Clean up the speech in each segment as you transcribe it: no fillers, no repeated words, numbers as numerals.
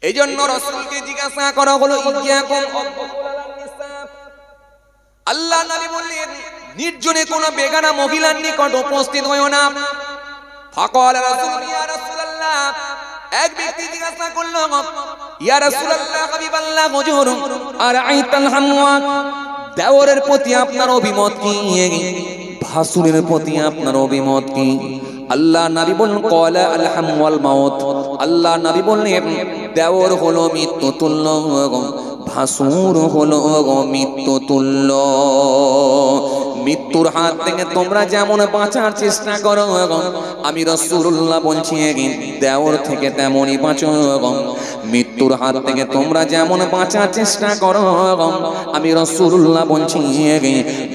এই জন্য রাসূলকে জিজ্ঞাসা করা হলো ইয়াকুম আল্লাহ নবী বললেন নির্জনে কোন বেগানা মহিলার নিকট উপস্থিত হয়ো না। ফাকাল রাসূল ইয়া রাসূলুল্লাহ, এক ব্যক্তি জিজ্ঞাসা করলো ইয়া রাসূলুল্লাহ হাবিবাল্লাহ হুজুর আরাইতাল হামওয়া, দেওরের প্রতি আপনার অভিমত কি, ভাসুরের প্রতি আপনার অভিমত কি? আল্লাহ নবী বললেন ক্বালা আল হামওয়াল মাউত, আল্লাহ নবী বললেন দেওর হলো মৃত্যু তুল্য, ভাসুর হলো মৃত্যু তুল্য। মৃত্যুর হাত থেকে তোমরা যেমন বাঁচার চেষ্টা করো, আমি রাসূলুল্লাহ বলছি দেওর থেকে তেমনই বাঁচো। মৃত্যুর হাত থেকে তোমরা যেমন বাঁচার চেষ্টা করো, আমি রাসূলুল্লাহ বলছি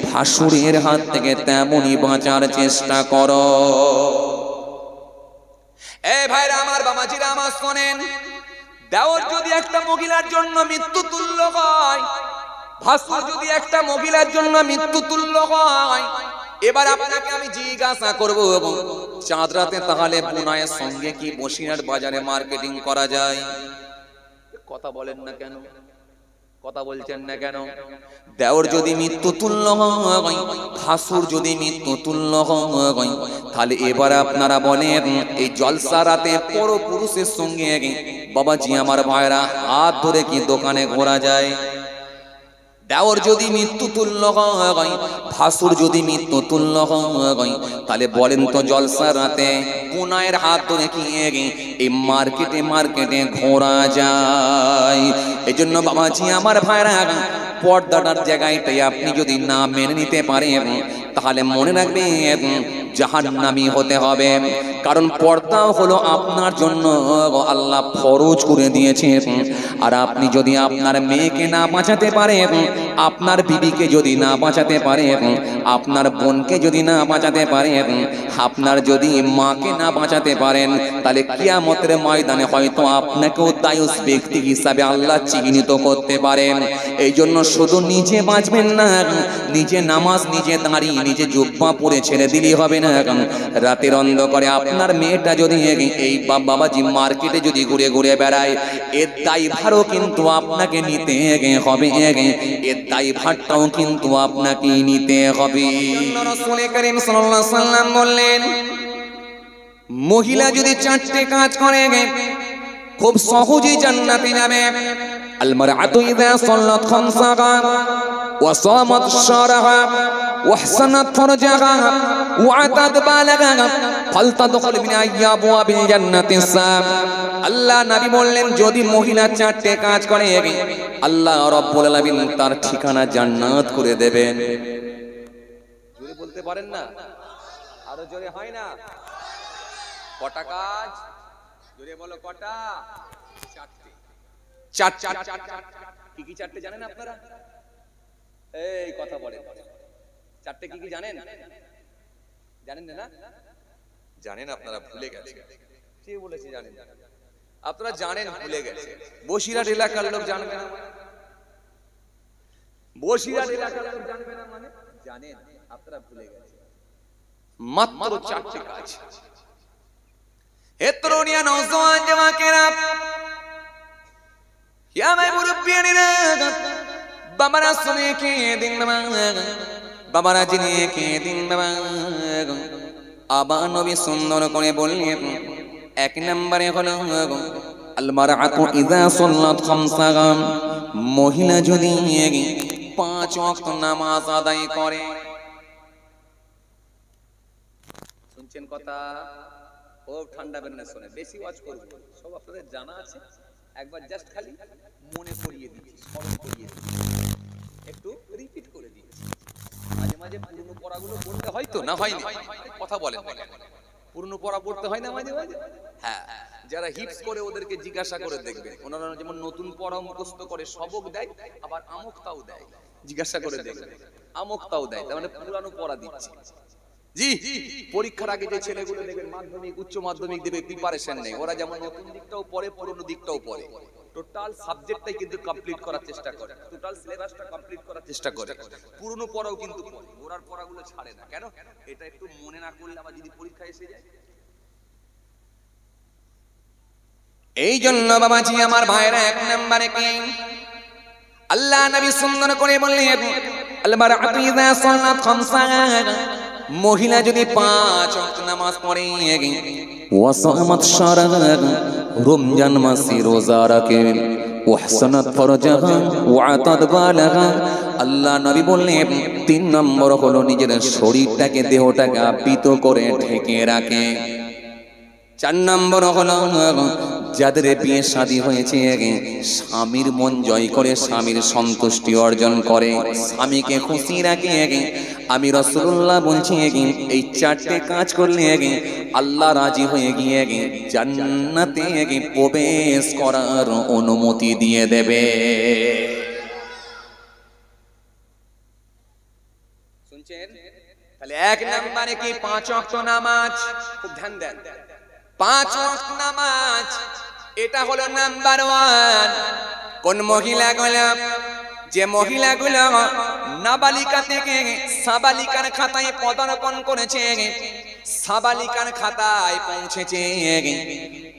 ভাসুরের হাত থেকে তেমনই বাঁচার চেষ্টা করো। এই ভাইরা আমার, বাবাজিরা আমার শোনেন, দেওর যদি একটা মহিলার জন্য মৃত্যু তুল্য হয়, ভাসুর যদি একটা মহিলার জন্য মৃত্যু তুল্য হয়, এবার আপনাকে আমি জিজ্ঞাসা করব চাঁদ রাতে তাহলে বুনায়ের সঙ্গে কি বসিরহাট বাজারে মার্কেটিং করা যায়? কথা বলেন না কেন, কথা বলছেন না কেন? দেওর যদি মৃত্যু তুল্য হয়, ভাসুর যদি মৃত্যু তুল্য হয়, তাহলে এবার আপনারা বলেন এই জলসা রাতে পরপুরুষের সঙ্গে বাবাজি আমার ভাইরা হাত ধরে কি দোকানে ঘোরা যায়? দেওর যদি মৃত্যু তুল্য হয়, ভাসুর যদি মৃত্যু তুল্য হয়, তাহলে বলেন তো জলসা রাতে বুনায়ের হাত ধরে কি এই মার্কেটে মার্কেটে ঘোরা যায়? এই জন্য বাবাজি আমার ভাইরা পর্দাটার জায়গাটাই আপনি যদি না মেনে নিতে পারেন, তাহলে মনে রাখবেন জাহান্নামী হতে হবে। কারণ পর্দাও হলো আপনার জন্য আল্লাহ ফরজ করে দিয়েছেন। আর আপনি যদি আপনার মেয়েকে না বাঁচাতে পারেন, আপনার বিবিকে যদি না বাঁচাতে পারেন, আপনার বোনকে যদি না বাঁচাতে পারেন, আপনার যদি মাকে না বাঁচাতে পারেন, তাহলে কিয়ামতের ময়দানে হয়তো আপনাকেও দায়ুস ব্যক্তি হিসাবে আল্লাহ চিহ্নিত করতে পারেন। এই জন্য শুধু নিজে বাঁচবেন না, নিজে নামাজ নিজে দাঁড়িয়ে নিজে জুব্বা পরে ছেড়ে দিলেই হবে না। রাতের অন্ধকারে আপনার মেয়েটা যদি এই বাবাজি মার্কেটে যদি ঘুরে ঘুরে বেড়ায়, এর দায়ভারও কিন্তু আপনাকে নিতে হবে, এর দায়ভারটাও কিন্তু আপনাকে নিতে হবে। রাসূল করিম সাল্লাল্লাহু আলাইহি ওয়াসাল্লাম বললেন মহিলা যদি চারটে কাজ করে খুব সহজেই জান্নাতে যাবে। আল মারআতু ইযা সাল্লাত খামসাহা ওয়া সামাত শারহা ওয়া আহসানাত ফারজাহা ওয়া আতাত বালাগাহা ফালতাদখুল মিন আবওয়াবিল জান্নাতি সাম। আল্লাহ নবী বললেন যদি মহিলা চারটে কাজ করে আল্লাহ রাব্বুল আলামিন তার ঠিকানা জান্নাত করে দেবেন। জোরে বলতে পারেন না? আরো জোরে হয় না? কটা কাজ? জোরে বলো কটা? চারটে। কি কি চারটে জানেন আপনারা? এই কথা বলেন, চারটে কি কি জানেন? জানেন না? জানেন আপনারা, ভুলে গেছেন। কে বলেছে জানেন? আপনারা জানেন, ভুলে গেছেন। বসিরহাট এলাকার লোক জানবে না? বসিরহাট এলাকার লোক জানবে না মানে জানেন, আপনারা ভুলে গেছেন। মাত্র চারটে কাজ। হে তরুণিয়া নওজোয়ান জামাকেরা, ইয়া মাই মুরব্বিয়ানিরা, বাবারা শুনে কে দিন বাবা, বাবারা জেনে কে দিন বাবা। আবার নবী সুন্দর করে বললেন এক নম্বরে হলো আল মারআতু ইযা সাল্লাত খামসাহা, মহিলা যদি 5 ওয়াক্ত নামাজ আদায় করে। শুনছেন কথা? ও ঠান্ডা বেন না, শুনে বেশি ওয়াজ করব, সব আপনাদের জানা আছে, একবার জাস্ট খালি মনে করিয়ে দিচ্ছি, স্মরণ করিয়ে দিচ্ছি, একটু রিপিট করে দিচ্ছি। মাঝে মাঝে পুরনো পড়াগুলো পড়তে হয় তো, না হয়নি? কথা বলেন, পুরনো পড়া পড়তে হয় না মাঝে মাঝে? হ্যাঁ, যারা হিপস করে ওদেরকে জিজ্ঞাসা করে দেখবে, ওনারা যেমন নতুন পড়া মুখস্থ করে সবক দেয়, আবার আমুকতাও দেয়, জিজ্ঞাসা করে দেখবে, আমুকতাও দেয়, তার মানে পুরানো পড়া দিচ্ছে। জি, পরীক্ষার আগে যে ছেলেগুলো দেখবেন মাধ্যমিক উচ্চ মাধ্যমিক দেবে, প্রিপারেশন নেই, ওরা যেমন নতুন দিকটাও পড়ে পুরনো দিকটাও পড়ে, টোটাল সাবজেক্টটাই কিন্তু কমপ্লিট করার চেষ্টা করে, টোটাল সিলেবাসটা কমপ্লিট করার চেষ্টা করে। পুরনো পড়াও কিন্তু পড়ে, ওরার পড়াগুলো ছাড়ে না। কেন? এটা একটু মনে না করলে আবার যদি পরীক্ষা এসে যায়। এই জন্য বাবাজি আমার ভাইরা, এক নম্বরে কি আল্লাহ নবী সুন্দর করে বললেন, আল-মারআতু ইযা সাল্লাত খামসা, মহিলা যদি 5 ওয়াক্ত নামাজ পড়ে, ওয়া সামাত শাহরা, রমজান মাসে রোজা রাখে, ওয়াহসানাত ফারজাহা ওয়া আতাদ বালাহা, আল্লাহ নবী বললেন 3 নম্বর হলো নিজের শরীরটাকে, দেহটাকে আবৃত করে ঢেকে রাখে। 4 নম্বর হলো যাদের বিয়ে শাদী হয়েছে, স্বামীর মন জয় করে, স্বামীর সন্তুষ্টি অর্জন করে, স্বামীকে খুশি রাখে। আমি রাসূলুল্লাহ বলছি, এই 4টে কাজ করলে আল্লাহ রাজি হয়ে গিয়ে জান্নাতে প্রবেশ করার অনুমতি দিয়ে দেবে। শুনছেন? তাহলে 1 নম্বরে কি 5 ওয়াক্ত নামাজ, খুব ধ্যান দেন। 5 ওয়াক্ত নামাজ, এটা হলো নাম্বার 1। কোন মহিলাগুলো, যে মহিলাগুলো নাবালিকা থেকে সাবালিকার খাতায় পদার্পণ করেছে, সাবালিকার খাতায় পৌঁছেছে,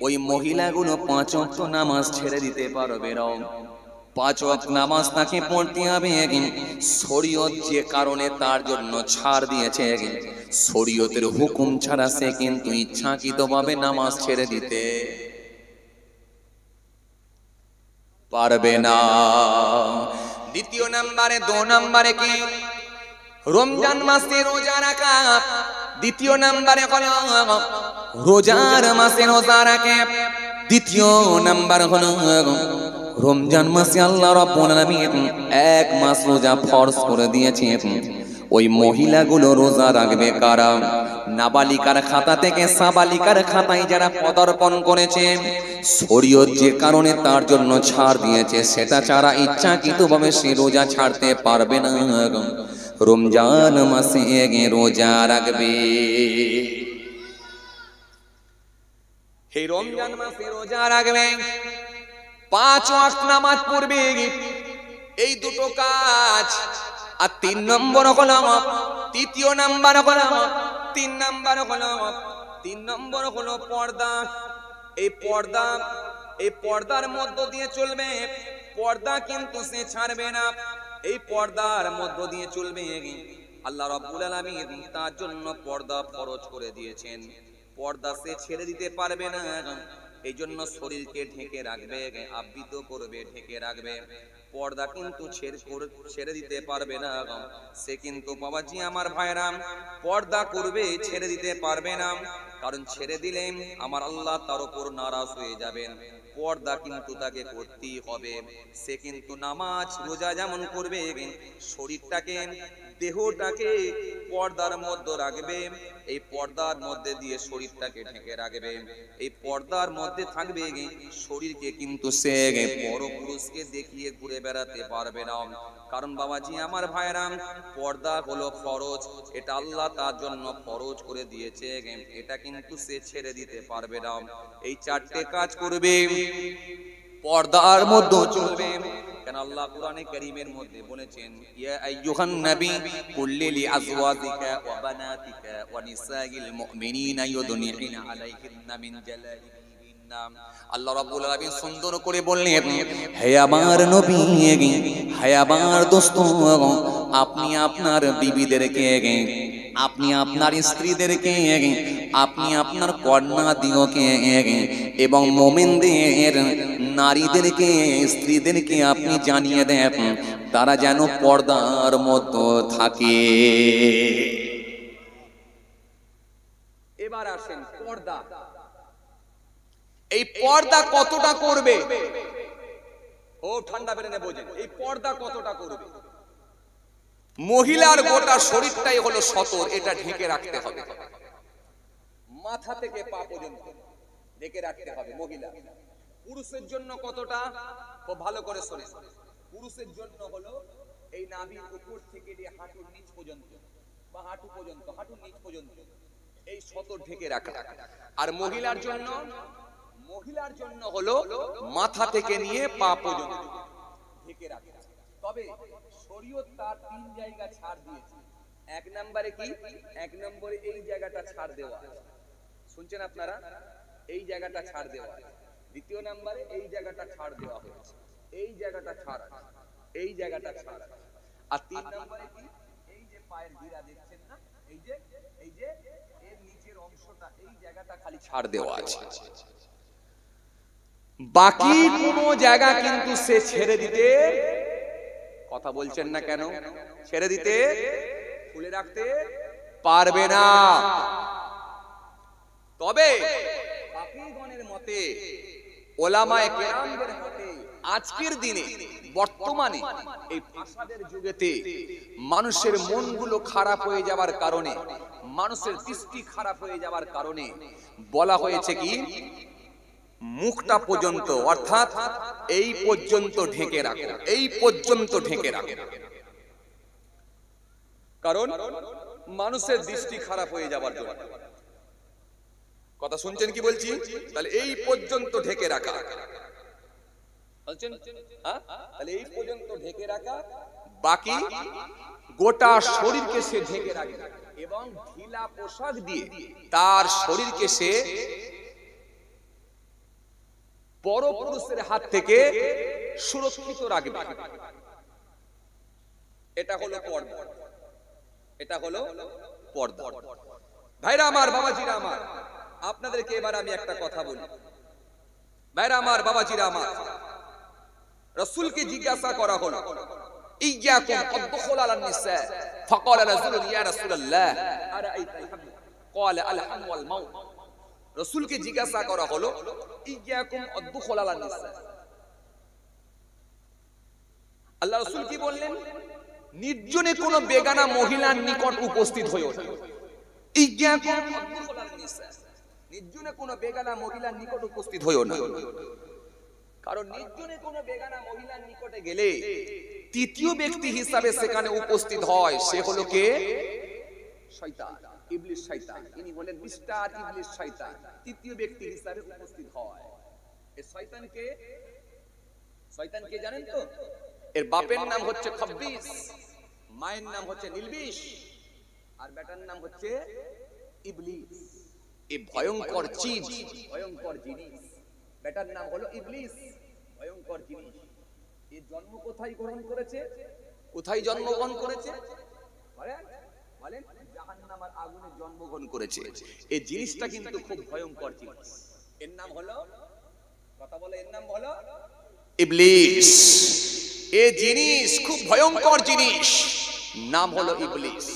ওই মহিলাগুলো 5 ওয়াক্ত নামাজ ছেড়ে দিতে পারবে না। 5 ওয়াক্ত নামাজ তাকে পড়তে হবে। শরীয়ত যে কারণে তার জন্য ছাড় দিয়েছে, শরীয়তের হুকুম ছাড়া সে কিন্তু ইচ্ছাকৃতভাবে নামাজ ছেড়ে দিতে পারবে না। দ্বিতীয় নম্বরে, 2 নম্বরে কি রমজান মাসে রোজা রাখা। দ্বিতীয় নম্বরে হলো রোজার মাসে রোজা রাখে। দ্বিতীয় নাম্বার হলো রমজান মাসে আল্লাহ রাব্বুল আলামিন 1 মাস রোজা ফরজ করে দিয়েছে। ওই মহিলাগুলো রোজা রাখবে কারা? নাবালিকার খাতা থেকে সাবালিকার খাতায় যারা পদার্পণ করেছে, শরীয়ত যে কারণে তার জন্য ছাড় দিয়েছে, সেটা ছাড়া ইচ্ছাকৃতভাবে সে রোজা ছাড়তে পারবে না। রমজান মাসে রোজা রাখবে। এই রমজান মাসে রোজা রাখবে, 5 ওয়াক্ত নামাজ পড়বে, এই দুটো কাজ। আর 3 নম্বর হলো, তৃতীয় নাম্বার হলো, 3 নম্বর হলো, 3 নম্বর হলো পর্দা। এই পর্দা, এই পর্দার মধ্য দিয়ে চলবে, পর্দা কিন্তু সে ছাড়বে না। এই পর্দার মধ্য দিয়ে চলবে। আল্লাহ রাব্বুল আলামিন তার জন্য পর্দা ফরজ করে দিয়েছেন, পর্দা সে ছেড়ে দিতে পারবে না। এই জন্য শরীরকে ঢেকে রাখবে, আবৃত করবে, ঢেকে রাখবে। পর্দা কিন্তু ছেড়ে দিতে পারবে না। সে কিন্তু বাবাজি আমার ভাইরা পর্দা করবে, ছেড়ে দিতে পারবে না। কারণ ছেড়ে দিলে আমার আল্লাহ তার উপর নারাজ হয়ে যাবেন। পর্দা কিন্তু তাকে করতেই হবে। সে কিন্তু নামাজ রোজা যেমন করবে, শরীরটাকে, দেহটাকে পর্দার মধ্যে রাখবে। এই পর্দার মধ্যে দিয়ে শরীরটাকে ঢেকে রাখবে। এই পর্দার মধ্যে থাকবে, শরীরকে কিন্তু সে পরপুরুষকে দেখিয়ে ঘুরে বেড়াতে পারবে না। কারণ বাবাজি আমার ভাইরা, পর্দা হলো ফরজ, এটা আল্লাহ তার জন্য ফরজ করে দিয়েছে। এটা কিন্তু সে ছেড়ে দিতে পারবে না। এই 4টে কাজ করবে, পর্দার মধ্যে চলবে। কেন আল্লাহ কোরআনে কারীমের মধ্যে বলেছেন, ইয়া আইয়ুহান নবী কুল্লি লিআজওয়াজিকা ওয়া বানাতিকা ওয়া নিসাইল মুমিনিনা ইউদনিনা আলাইহিন্না মিন জালাবিবিহিন্না। আল্লাহ রাব্বুল আলামিন সুন্দর করে বললেন, হে আমার নবী, হে আমার দোস্ত, আপনি আপনার বিবিদেরকে, আপনি আপনার স্ত্রীদেরকে, আপনি আপনার কন্যাদিগকে এবং মুমিনদের নারীদেরকে, স্ত্রীদেরকে আপনি জানিয়ে দেন তারা যেন পর্দার মধ্যে থাকে। এবার আসেন পর্দা। এই পর্দা কতটা করবে? ও ঠান্ডা বেরেনে বোঝেন, এই পর্দা কতটা করবে? মহিলার গোটা শরীরটাই হলো সতর, এটা ঢেকে রাখতে হবে, মাথা থেকে পা পর্যন্ত ঢেকে রাখতে হবে মহিলা। পুরুষের জন্য কতটা? খুব ভালো করে শোনেন। পুরুষের জন্য হলো এই নাভির উপর থেকে দিয়ে হাঁটুর নিচ পর্যন্ত, বা হাঁটু পর্যন্ত, হাঁটুর নিচ পর্যন্ত এই সতর ঢেকে রাখা। আর মহিলার জন্য, মহিলার জন্য হলো মাথা থেকে নিয়ে পা পর্যন্ত ঢেকে রাখা। তবে শরীয়ত তার 3 জায়গা ছাড় দিয়েছে। 1 নম্বরে কি? 1 নম্বরে এই জায়গাটা ছাড় দেওয়া। শুনছেন আপনারা? এই জায়গাটা ছাড় দেওয়া। দ্বিতীয় নম্বরে এই জায়গাটা ছাড় দেওয়া হয়েছে, এই জায়গাটা ছাড় আছে, এই জায়গাটা ছাড় আছে। আর 3 নম্বরে কি, এই যে পায়ের গিরা দেখছেন না, এই যে এর নিচের অংশটা, এই জায়গাটা খালি ছাড় দেওয়া আছে। বাকি কোনো জায়গা কিন্তু সে ছেড়ে দিতে, কথা বলছেন না কেন, ছেড়ে দিতে খুলে রাখতে পারবে না। তবে ফাকিহগণের মতে, ওলামায়ে কেরামদের মতে, আজকের দিনে বর্তমানে এই ফাসাদের যুগেতে মানুষের মনগুলো খারাপ হয়ে যাওয়ার কারণে, মানুষের দৃষ্টি খারাপ হয়ে যাওয়ার কারণে বলা হয়েছে কি, মুখটা পর্যন্ত, অর্থাৎ এই পর্যন্ত ঢেকে রাখো, এই পর্যন্ত ঢেকে রাখো। কারণ মানুষের দৃষ্টি খারাপ হয়ে যাওয়ার জন্য। কথা শুনছেন কি বলছি? তাহলে এই পর্যন্ত ঢেকে রাখা, বলছেন, তাহলে এই পর্যন্ত ঢেকে রাখা, বাকি গোটা শরীরকে সে ঢেকে রাখবে এবং ঢিলা পোশাক দিয়ে তার শরীরকে সে পরপুরুষের হাত থেকে সুরক্ষিত রাখবে। এটা হলো পর্দা, এটা হলো পর্দা। ভাইরা আমার, বাবাজিরা আমার, আপনাদেরকে এবার আমি একটা কথা বলি। ভাইরা আমার, বাবাজিরা আমার, রাসূলকে জিজ্ঞাসা করা হলো, ইয়াকুম আদ-দুখুল আলান নিসা, ফাকাল রাসূলুল্লাহ ইয়া রাসূলুল্লাহ আরাআইতাল হাম, ক্বালা আল হাম ওয়াল মাউত। রাসূলকে জিজ্ঞাসা করা হলো, ইয়াকুম আদ-দুখুল আলান নিসা। আল্লাহ রাসূল কি বললেন? নির্জনে কোন বেগানা মহিলার নিকট উপস্থিত হইও না। ইয়াকুম আদ-দুখুল আলান নিসা, নির্জনে কোন বেগানা মহিলার নিকট উপস্থিত হইও না। কারণ নির্জনে কোন বেগানা মহিলার নিকটে গেলে তৃতীয় ব্যক্তি হিসাবে সেখানে উপস্থিত হয়, সে হলো কে? শয়তান, ইবলিস শয়তান। ইনি হলেন মিস্টার ইবলিস শয়তান, তৃতীয় ব্যক্তি হিসাবে উপস্থিত হয়। এই শয়তানকে, শয়তানকে জানেন তো? এর বাপের নাম হচ্ছে খব্বিস, মায়ের নাম হচ্ছে নিলবিশ, আর বেটার নাম হচ্ছে ইবলিস। এই ভয়ঙ্কর চিজ, ভয়ঙ্কর জিনিস। বেটার নাম হলো ইবলিস, ভয়ঙ্কর জিনিস। এর জন্ম কোথায় গ্রহণ করেছে? কোথায় জন্মগ্রহণ করেছে? বলেন, জাহান্নামের আগুনে জন্মগ্রহণ করেছে। এই জিনিসটা কিন্তু খুব ভয়ঙ্কর জিনিস। এর নাম হলো, কথা বলে, এর নাম হলো ইবলিস। এই জিনিস খুব ভয়ঙ্কর জিনিস, নাম হলো ইবলিস।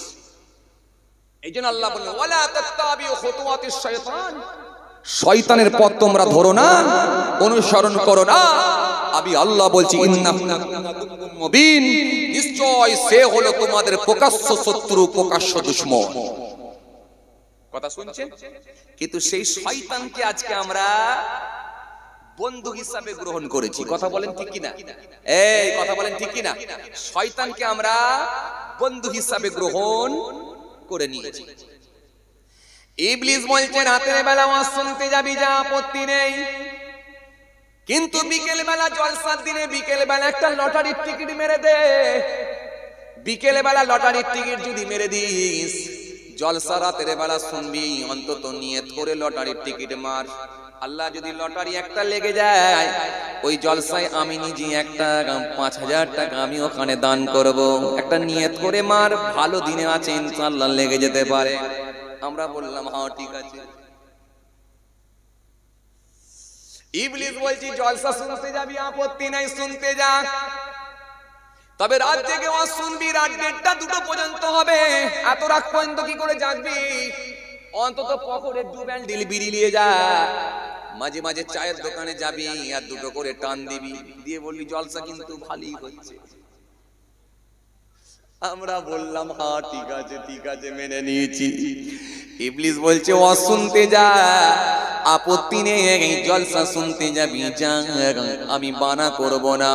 এইজন্য আল্লাহ বললেন, ওয়ালা তাত্তাবিউ খুতুওয়াতিশ শাইতান, শয়তানের পথ তোমরা ধরো না, অনুসরণ করো না। আমি আল্লাহ বলছি, ইন্নাহু লাকুম মুবিন, নিশ্চয় সে হলো তোমাদের প্রকাশ্য শত্রু, প্রকাশ্য দুশমন। কথা শুনছেন? কিন্তু সেই শয়তানকে আজকে আমরা বন্ধু হিসাবে গ্রহণ করেছি। কথা বলেন ঠিক কিনা? এই কথা বলেন ঠিক কিনা? শয়তানকে আমরা বন্ধু হিসাবে গ্রহণ করে নিয়েছি। ইবলিস বলছে, রাতের বেলা ওয়াজ শুনতে যাবি, যা আপত্তি নেই, কিন্তু বিকেল বেলা, জলসার দিনে বিকেল বেলা একটা লটারির টিকিট মেরে দে। বিকেল বেলা লটারির টিকিট যদি মেরে দিস, জলসা রাতের বেলা শুনবি, অন্তত নিয়ত করে লটারির টিকিট মার। আল্লাহ যদি লটারি একটা লেগে যায়, ওই জলসায় আমি নিজে একটা 5,000 টাকা আমি ওখানে দান করব। একটা নিয়ত করে মার, ভালো দিনে আছে, ইনশাআল্লাহ লেগে যেতে পারে। আমরা বললাম, হ্যাঁ ঠিক আছে। ইবলিস বলছি, জলসা শুনতে যাবি, আপত্তি নাই, শুনতে যা, তবে রাত জেগে ওয়াজ শুনবি, রাত 1:30 2 পর্যন্ত হবে। এত রাত পর্যন্ত কি করে জাগবি? অন্তত পকেটে 2 ব্যান্ডেল বিড়ি নিয়ে যা, মাঝে মাঝে চায়ের দোকানে যাবি আর 2টো করে টান দিবি, দিয়ে বলবি জলসা কিন্তু ভালোই হচ্ছে। আমরা বললাম, হ্যাঁ ঠিক আছে, ঠিক আছে, মেনে নিয়েছি। ইবলিস বলছে, ওয়াজ শুনতে যা, আপত্তি নেই, জলসা শুনতে যাবি, যা, আমি মানা করব না।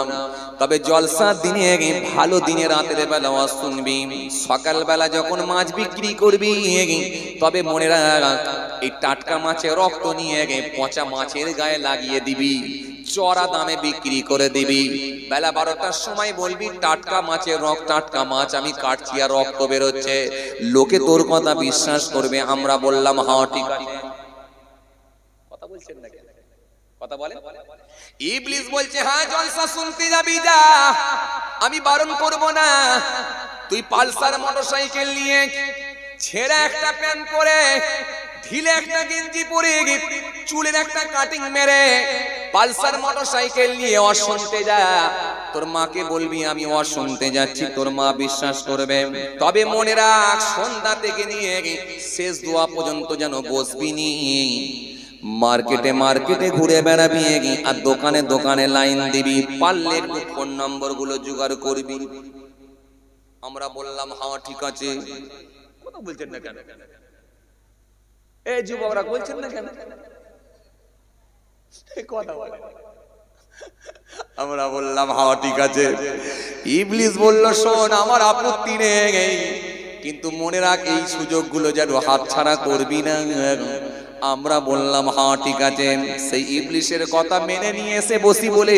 তবে জলসার দিনে, ভালো দিনে রাতের বেলা ওয়াজ শুনবি। সকাল বেলা যখন মাছ বিক্রি করবি, তবে মনে রাখ, এই টাটকা মাছের রক্ত নিয়ে পচা মাছের গায়ে লাগিয়ে দিবি, চড়া দামে বিক্রি করে দিবি। বেলা 12টার সময় বলবি, টাটকা মাছের রক্ত, টাটকা মাছ আমি কাটছি আর রক্ত বেরোচ্ছে, লোকে তোর কথা বিশ্বাস করবে। আমরা বললাম, হ্যাঁ ঠিক আছে। কথা বলছেন না কেন? কথা বলে। ইবলিস বলছে হ্যাঁ জলসা শুনতে যাবি যা, আমি বারণ করব না। তুই পালসার মোটরসাইকেল নিয়ে ছেঁড়া একটা প্যান্ট পরে, ঢিলে একটা গেঞ্জি পরে, চুলের একটা কাটিং মেরে পালসার মোটরসাইকেল নিয়ে ওয়াজ শুনতে যা। তোর মাকে বলবি আমি ওয়াজ শুনতে যাচ্ছি, তোর মা বিশ্বাস করবে। তবে মনে রাখ সন্ধ্যা থেকে নিয়ে শেষ দোয়া পর্যন্ত যেন বসবি নি। মার্কেটে মার্কেটে ঘুরে বেড়াবি আর দোকানে দোকানে লাইন দিবি, পারলে ফোন নম্বর গুলো জোগাড় করবি। আমরা বললাম হ্যাঁ ঠিক আছে। কথা বলছেন না কেন? এই যুবকরা বলছেন না কেন? কথা বলে। আমরা বললাম হ্যাঁ ঠিক আছে। ইবলিস বলল শোন আমার আপত্তি নেই, কিন্তু মনে রাখ এই সুযোগগুলো যেন হাতছাড়া করবি না। আমরা বললাম হ্যাঁ ঠিক আছে। সেই ইবলিসের কথা মেনে নিয়ে এসে বসি বলে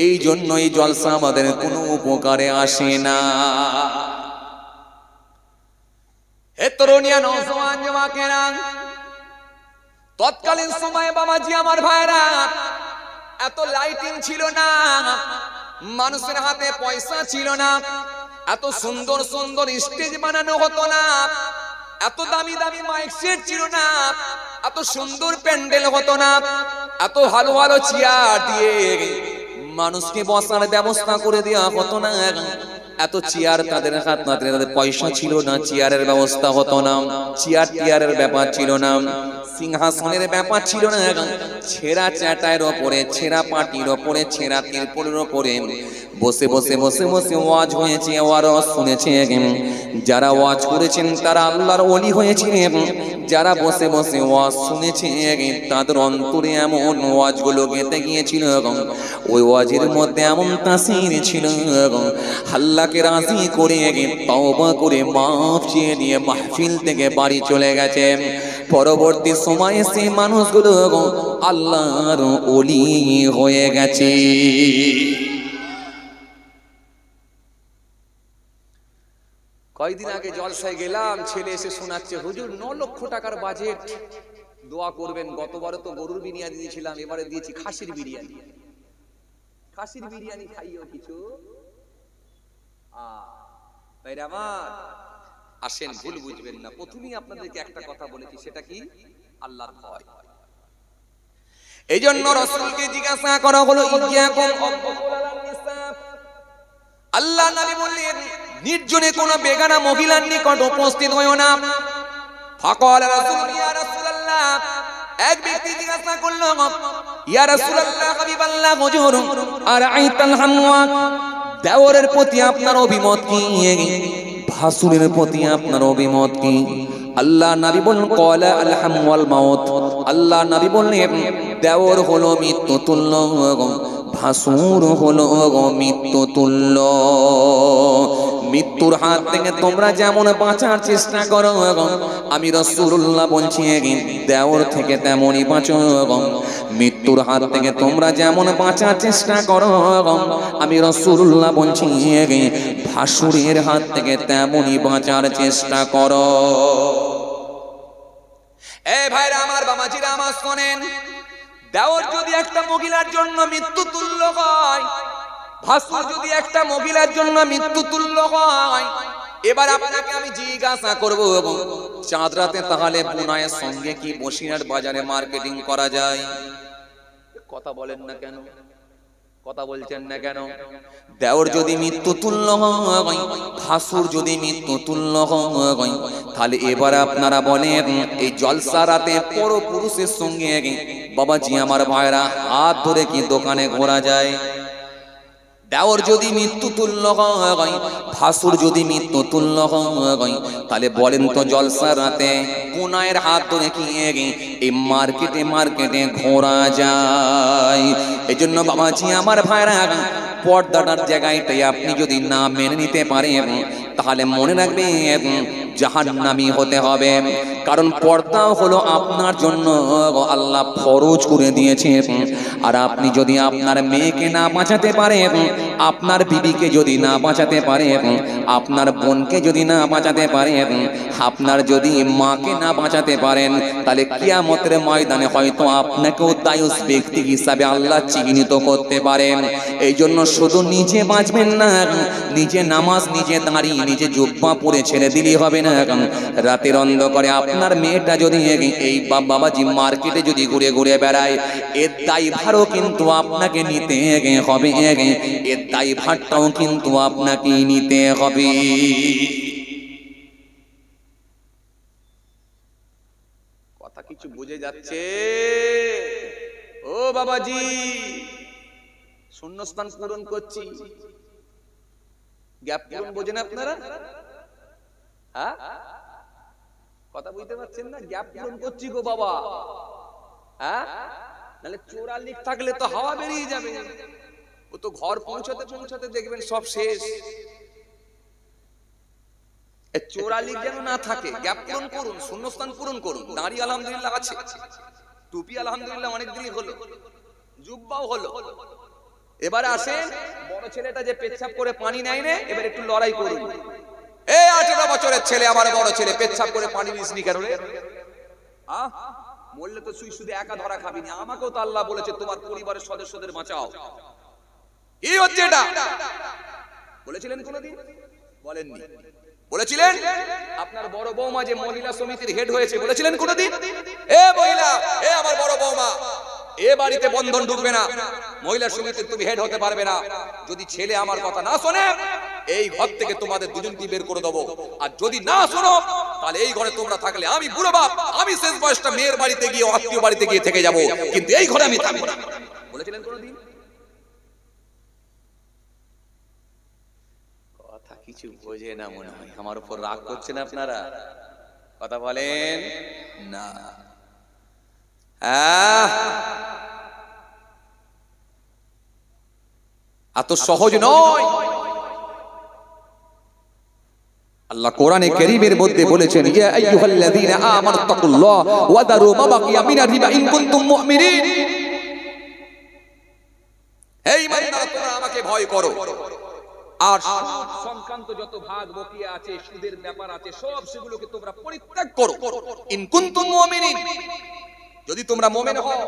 এই জন্যই জলসা আমাদের কোনো উপকারে আসে না। হে তরুণিয়া নওজওয়ান যুবকেরা, তৎকালীন সময়ে বাবাজি আমার ভাইরা এত লাইটিং ছিল না, মানুষের হাতে পয়সা ছিল না, এত সুন্দর সুন্দর স্টেজ বানানো হতো না, এত দামি দামি মাইক সেট ছিল না, এত সুন্দর প্যান্ডেল হতো না, এত ভালো ভালো চেয়ার দিয়ে মানুষকে বসার ব্যবস্থা করে দেওয়া হতো না। এত চেয়ার তাদের হাত না, তাদের পয়সা ছিল না, চেয়ারের ব্যবস্থা হতো না, চেয়ার টিয়ারের ব্যাপার ছিল না, সিংহাসনের ব্যাপার ছিল না। ছেঁড়া চাটাইয়ের ওপরে, ছেঁড়া পাটির ওপরে, ছেঁড়া তিরপলের ওপরে বসে বসে বসে বসে ওয়াজ হয়েছে, ওয়াজ শুনেছে। যারা ওয়াজ করেছেন তারা আল্লাহর ওলি হয়েছিলেন, যারা বসে বসে ওয়াজ শুনেছে তাদের অন্তরে এমন ওয়াজগুলো গেঁথে গিয়েছিল, ওই ওয়াজের মধ্যে এমন তাসির ছিল, আল্লাহকে রাজি করে তওবা করে মাফ চেয়ে নিয়ে মাহফিল থেকে বাড়ি চলে গেছে। পরবর্তী সময়ে সেই মানুষগুলো আল্লাহর ওলি হয়ে গেছে। কয়েকদিন আগে জলসায় গেলাম, ছেলে এসে শোনাচ্ছে হুজুর 9 লক্ষ টাকার বাজেট, দোয়া করবেন। গতবারে তো গরুর বিরিয়ানি দিয়েছিলাম, এবারে দিয়েছি খাসির বিরিয়ানি। খাসির বিরিয়ানি খাইও কিছু তাই আমার আসেন, ভুল বুঝবেন না। প্রথমেই আপনাদেরকে একটা কথা বলেছি, সেটা কি আল্লাহর ভয়। এই জন্য রাসূলকে জিজ্ঞাসা করা হলো ইয়্যাকুম আল্লাহ নবী বললেন নির্জনে কোন বেগানা মহিলার নিকট উপস্থিত হয়ো না। ফাকাল রাসূল ইয়া রাসূলুল্লাহ, এক ব্যক্তি জিজ্ঞাসা করলো ইয়া রাসূলুল্লাহ হাবিবাল্লাহ হুজুর আরাইতাল হামওয়া, দেওরের প্রতি আপনার অভিমত কি, ভাসুরের প্রতি আপনার অভিমত কি? আল্লাহ নবী বললেন ক্বালা আল হামওয়াল মাউত। আল্লাহ নবী বললেন দেওর হলো মৃত্যু তুল্য, ভাসুর হলো মৃত্যু তুল্য। মৃত্যুর হাত থেকে তোমরা যেমন বাঁচার চেষ্টা করো, আমি রাসূলুল্লাহ বলছি দেওর থেকে তেমনই বাঁচো। মৃত্যুর হাত থেকে তোমরা যেমন বাঁচার চেষ্টা করো, আমি রাসূলুল্লাহ বলছি ভাসুরের হাত থেকে তেমনই বাঁচার চেষ্টা করো। এ ভাইরা আমার, বাবাজিরা আমার শোনেন, দেওর যদি একটা মহিলার জন্য মৃত্যু তুল্য হয়, ভাসুর যদি একটা মহিলার জন্য মৃত্যু তুল্য হয়, এবার আপনাকে আমি জিজ্ঞাসা করব চাঁদ রাতে তাহলে বুনায়ের সঙ্গে কি বসিরহাট বাজারে মার্কেটিং করা যায়? কথা বলেন না কেন? কথা বলছেন না কেন? দেওর যদি মৃত্যু তুল্য হয়, ভাসুর যদি মৃত্যু তুল্য হয়, তাহলে এবার আপনারা বলেন এই জলসা রাতে পরপুরুষের সঙ্গে বাবাজি আমার ভাইরা হাত ধরে কি দোকানে ঘোরা যায়? দেওর যদি মৃত্যু তুল্য হয়, ভাসুর যদি মৃত্যু তুল্য হয়, তাহলে বলেন তো জলসা রাতে বুনায়ের হাত ধরে কি এই মার্কেটে মার্কেটে ঘোরা যায়? এই জন্য বাবাজি আমার ভাইরা পর্দাটার জায়গাটাই আপনি যদি না মেনে নিতে পারেন, তাহলে মনে রাখবেন জাহান্নামী হতে হবে। কারণ পর্দা হলো আপনার জন্য আল্লাহ ফরজ করে দিয়েছে। আর আপনি যদি আপনার মেয়েকে না বাঁচাতে পারেন, আপনার বিবিকে যদি না বাঁচাতে পারেন, আপনার বোনকে যদি না বাঁচাতে পারেন, আপনার যদি মাকে না বাঁচাতে পারেন, তাহলে কিয়ামতের ময়দানে হয়তো আপনাকেও দায়ুস ব্যক্তি হিসাবে আল্লাহ চিহ্নিত করতে পারেন। এই জন্য শুধু নিজে বাঁচবেন না, নিজে নামাজ নিজে দাঁড়িয়ে নিজে জুব্বা পরে ছেড়ে দিলেই হবে না। রাতের অন্ধকারে আপনার মেয়েটা যদি এই বাবাজি মার্কেটে যদি ঘুরে ঘুরে বেড়ায়, এর দায়ভারও কিন্তু আপনাকে নিতে হবে, এর দায়ভারটাও কিন্তু আপনাকে নিতে হবে। কথা কিছু বুঝে যাচ্ছে? ও বাবাজি, শূন্যস্থান পূরণ করছি, গ্যাপ পূরণ বোঝেন আপনারা? হ্যাঁ, কথা বুঝতে পারছেন না? গ্যাপ পূরণ করছি গো বাবা। হ্যাঁ, নাহলে চোরা লিক থাকলে তো হাওয়া বেরিয়ে যাবে, ও তো ঘর পৌঁছাতে পৌঁছাতে দেখবেন সব শেষ। চোরা লিক যেন না থাকে, গ্যাপ পূরণ করুন, শূন্যস্থান পূরণ করুন। দাঁড়ি আলহামদুলিল্লাহ আছে, টুপি আলহামদুলিল্লাহ অনেক দিনই হলো, জুব্বাও হলো। এবারে আসেন, বড় ছেলেটা যে পেচ্ছাপ করে পানি নেয় না, এবার একটু লড়াই করুন। এই 18 বছরের ছেলে, আমার বড় ছেলে, পেচ্ছাপ করে পানি নিসনি কেন রে? বললে তো সুই সুদে একা ধরা খাবি না, আমাকেও তো আল্লাহ বলেছে তোমার পরিবারের সদস্যদের বাঁচাও। কি হচ্ছে এটা? বলেছিলেন কোনদিন? বলেননি। বলেছিলেন? আপনার বড় বৌমা যে মহিলা সমিতির হেড হয়েছে, বলেছিলেন কোনদিন? এ মহিলা, এ আমার বড় বৌমা, এ বাড়িতে বন্ধন ঢুকবে না, মহিলা সমিতির তুমি হেড হতে পারবে না। যদি ছেলে আমার কথা না শোনে, এই ঘর থেকে তোমাদের দুজনকে বের করে দেবো। আর যদি না শোনো, তাহলে এই ঘরে তোমরা থাকলে আমি বুড়ো বাপ, আমি শেষ বয়সটা মেয়ের বাড়িতে গিয়ে আত্মীয় বাড়িতে গিয়ে থেকে যাবো, কিন্তু এই ঘরে আমি থাকবো না। বলেছিলেন কোনদিন? কথা কিছু বোঝে না মনে হয়, আমার উপর রাগ করছেন আপনারা? কথা বলেন না। এত সহজ নয়। আল্লাহ কোরআনে কারীমের মধ্যে বলেছেন, ইয়া আইয়ুহাল্লাযীনা আমানুত্তাকুল্লাহ ওয়া দারু মা বাকিয়া মিনার রিবা ইন কুনতুম মুমিনিন। হে ঈমানদার, তোমরা আমাকে ভয় করো, আর সুদ সংক্রান্ত যত ভাগ বকিয়া আছে, সুদের ব্যাপার আছে, সব সেগুলোকে তোমরা পরিত্যাগ করো। ইন কুনতুম মুমিনিন, যদি তোমরা মুমিন হও,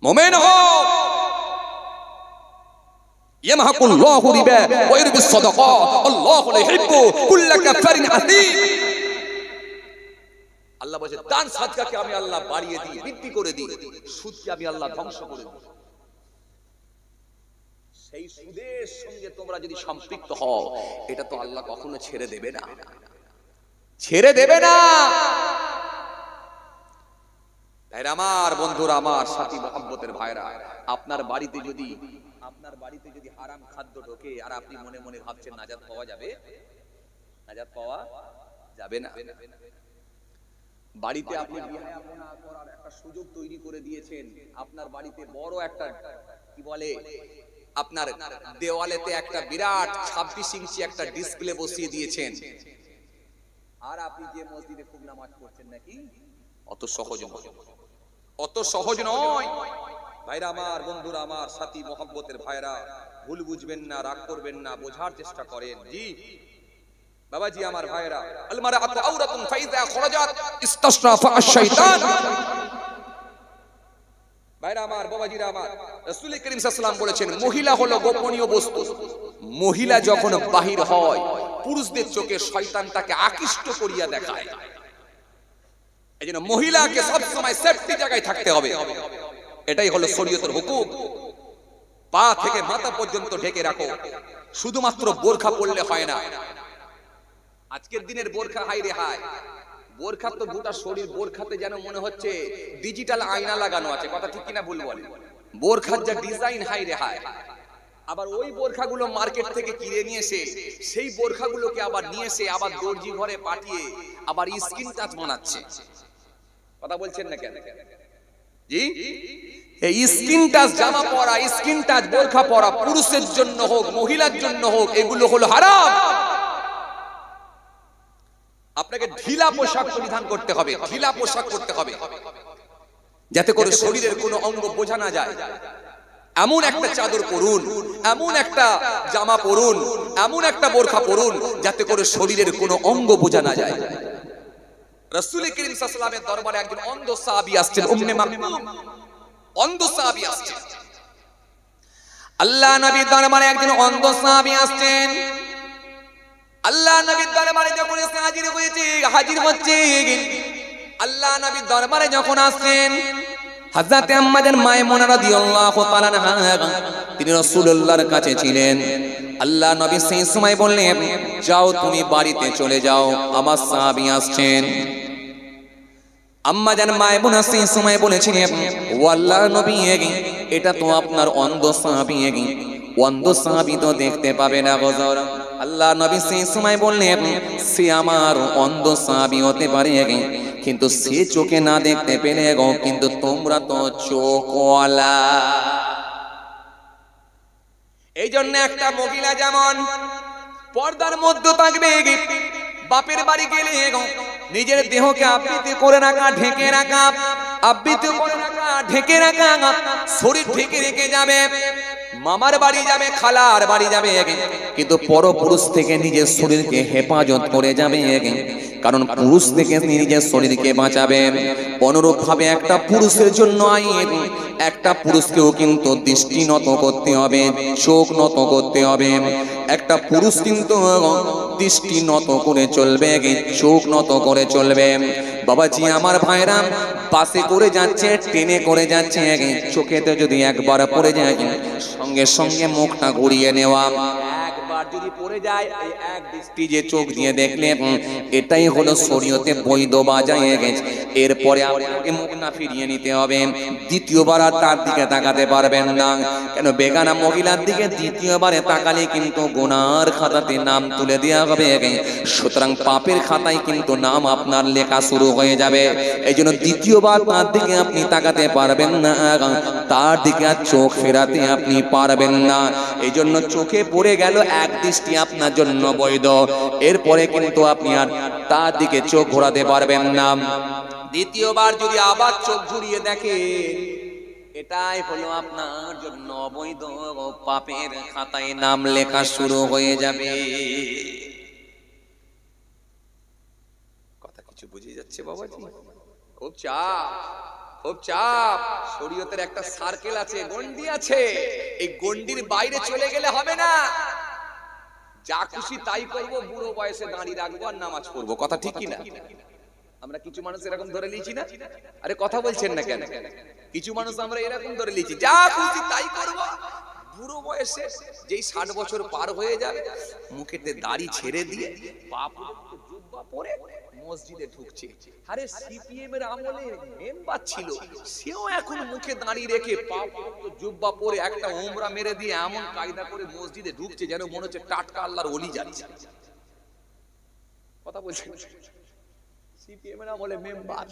মুমিন হও। ইয়ামহাকুল্লাহু রিবা ওয়া ইরবিস সাদাকা আল্লাহু লা ইউহিব্বু কুল্লা কাফারিন আযীম। আল্লাহ বলেন, দান সাদকাকে আমি আল্লাহ বাড়িয়ে দিই, বৃদ্ধি করে দিই, সুদকে আমি আল্লাহ ধ্বংস করে দিই। সেই সুদের সঙ্গে তোমরা যদি সম্পৃক্ত হও, এটা তো আল্লাহ কখনো ছেড়ে দেবে না, ছেড়ে দেবে না। ভাইরা আমার, বন্ধুরা আমার, সাথী মহব্বতের ভাইরা, আপনার বাড়িতে যদি হারাম খাদ্য ঢোকে আর আপনি মনে মনে ভাবছেন নাজাত পাওয়া যাবে, নাজাত পাওয়া যাবে না। বাড়িতে আপনি বিহায়াপনা করার একটা সুযোগ তৈরি করে দিয়েছেন, আপনার বাড়িতে বড় একটা কি বলে, আপনার দেওয়ালেতে একটা বিরাট 26 ইঞ্চি একটা ডিসপ্লে বসিয়ে দিয়েছেন, আর আপনি যে মসজিদে খুব নামাজ পড়ছেন নাকি? অত সহজ নয়, অত সহজ নয়। ভাইরা আমার, বন্ধুরা আমার, সাথী মহব্বতের ভাইরা, ভুল বুঝবেন না, রাগ করবেন না, বোঝার চেষ্টা করেন। জি বাবাজি আমার ভাইরা, আল মারআতু আওরাতুন ফাইযা খরাজাত ইস্তাশরাফা আশ-শাইতান। ভাইরা আমার, বাবাজিরা আমার, রাসূল করিম সাল্লাল্লাহু আলাইহি ওয়াসাল্লাম বলেছেন, মহিলা হলো গোপনীয় বস্তু। মহিলা যখন বাহির হয়, পুরুষদের চোখে শয়তান তাকে আকৃষ্ট করিয়া দেখায়। এইজন্য মহিলাকে সব সময় সেফটি জায়গায় থাকতে হবে, এটাই হলো শরীয়তের হুকুম। পা থেকে মাথা পর্যন্ত ঢেকে রাখো, শুধুমাত্র বোরখা পরলে হয় না। আজকের দিনের বোরখা, হাই রে হাই, বোরখা তো গোটা শরীর, বোরখাতে যেন মনে হচ্ছে ডিজিটাল আয়না লাগানো আছে। কথা ঠিক কিনা ভুল বলে? বোরখার যা ডিজাইন, হাই রে হাই। আবার ওই বোরখাগুলো মার্কেট থেকে কিনে নিয়ে এসে সেই বোরখাগুলোকে আবার নিয়ে এসে আবার দর্জি ঘরে পাঠিয়ে আবার স্কিন টাচ বানাচ্ছে। কথা বলছেন না কেন? জি, এই স্কিন টাচ জামা পরা, স্কিন টাচ বোরখা পরা, পুরুষের জন্য হোক মহিলার জন্য হোক, এগুলো হলো হারাম। আপনাকে ঢিলা পোশাক পরিধান করতে হবে, ঢিলা পোশাক করতে হবে, যাতে করে শরীরের কোনো অঙ্গ বোঝা না যায়। এমন একটা চাদর পরুন, এমন একটা জামা পরুন, এমন একটা বোরখা পরুন, যাতে করে শরীরের কোনো অঙ্গ বোঝা না যায়। রাসূল করিম সাল্লাল্লাহু আলাইহি ওয়াসাল্লামের দরবারে একজন অন্ধ সাহাবী আসছেন, উম্মে মাকতুম, অন্ধ সাহাবী আসছেন। আল্লাহ নবীর দরবারে একজন অন্ধ সাহাবী আসছেন। আল্লাহ নবীর দরবারে যখন এসে হাজির হচ্ছে, আল্লাহ নবীর দরবারে যখন আসছেন, হযরত আম্মা জান মায়মুনা রাদিয়াল্লাহু তাআলা আনহা তিনি রাসূলুল্লাহর কাছে ছিলেন। আল্লাহ নবী সেই সময় বললেন, যাও তুমি বাড়িতে চলে যাও, আমার সাহাবী আসছেন। আম্মা জান মায়মুনা সেই সময় বলেছিলেন, ও আল্লাহর নবী, এটা তো আপনার অন্ধ সাহাবী, অন্ধ সাহাবী তো দেখতে পাবে না হুজুর। আল্লাহ নবী সেই সময় বললেন, সে আমার অন্ধ সাহাবী হতে পারে, কিন্তু সে চোখে না দেখতে পেলে কিন্তু তোমরা তো চোখওয়ালা। এই জন্য একটা মহিলা যেমন পর্দার মধ্যে থাকবে, বাপের বাড়ি গেলে নিজের দেহকে আবৃত করে রাখা, ঢেকে রাখা, আবৃত করে রাখা, ঢেকে রাখা, শরীর ঢেকে রেখে যাবে। মামার বাড়ি যাবে, খালার বাড়ি যাবে, কিন্তু পরপুরুষ থেকে নিজের শরীরকে হেফাজত করে যাবে, কারণ পুরুষ থেকে নিজের শরীরকে বাঁচাবে। অনুরূপ ভাবে একটা পুরুষের জন্য আইন, একটা পুরুষকেও কিন্তু দৃষ্টি নত করতে হবে, চোখ নত করতে হবে। একটা পুরুষ কিন্তু দৃষ্টি নত করে চলবে, চোখ নত করে চলবে। বাবাজি আমার ভাইরা, বাসে করে যাচ্ছে, ট্রেনে করে যাচ্ছে, চোখেতে যদি একবার পড়ে যায়, সঙ্গে সঙ্গে মুখটা ঘুরিয়ে নেওয়া। একবার যদি পড়ে যায়, এই এক দৃষ্টি যে চোখ দিয়ে দেখলে, এটাই হলো শরীয়তে বৈধ বাজায় গেছে। এরপরে আপনাকে মুখটা ফিরিয়ে নিতে হবে, দ্বিতীয়বার আর তার দিকে তাকাতে পারবেন না। কেন? বেগানা মহিলার দিকে দ্বিতীয়বারে তাকালে কিন্তু গুনার খাতাতে নাম তুলে দেওয়া হবে, সুতরাং পাপের খাতায় কিন্তু নাম আপনার লেখা শুরু হয়ে যাবে। এই জন্য দ্বিতীয়বার তার দিকে আপনি তাকাতে পারবেন না, তার দিকে আর চোখ ফেরাতে আপনি পারবেন না। এই জন্য চোখে পড়ে গেল, এক দৃষ্টি আপনার জন্য বৈধ, এরপরে কিন্তু আপনি আর তার দিকে চোখ ঘোরাতে পারবেন না। দ্বিতীয়বার যদি আবার চোখ ঘুরিয়ে দেখেন, এটাই হলো আপনার জন্য অবৈধ, পাপের খাতায় নাম লেখা শুরু হয়ে যাবে। কথা কিছু বুঝে যাচ্ছে বাবাজি? খুব চাপ, খুব চাপ। শরীয়তের একটা সার্কেল আছে, গন্ডি আছে, এই গন্ডির বাইরে চলে গেলে হবে না। যা খুশি তাই করবো, বুড়ো বয়সে দাঁড়িয়ে রাখবো আর নামাজ পড়বো। কথা ঠিক কিনা? আমরা কিছু মানুষ এরকম ধরে লিখি না? আরে কথা বলছেন না কেন? কিছু মানুষ আমরা এরকম ধরে লিখি, যা খুশি তাই করবো, বুড়ো বয়সে যেই 60 বছর পার হয়ে যাবে, মুখেতে দাড়ি ছেড়ে দিয়ে পাপ জুব্বা পরে মসজিদে ঢুকছে। আরে সিপিএম এর আমলে মেম্বার ছিল, সেও এখন মুখে দাড়ি রেখে পাপ জুব্বা পরে একটা উমরা মেরে দিয়ে এমন কায়দা করে মসজিদে ঢুকছে যেন মনে হচ্ছে টাটকা আল্লাহর ওলি যাচ্ছে। কথা বলছেন? সিপিএম এর আমলে মেম্বার,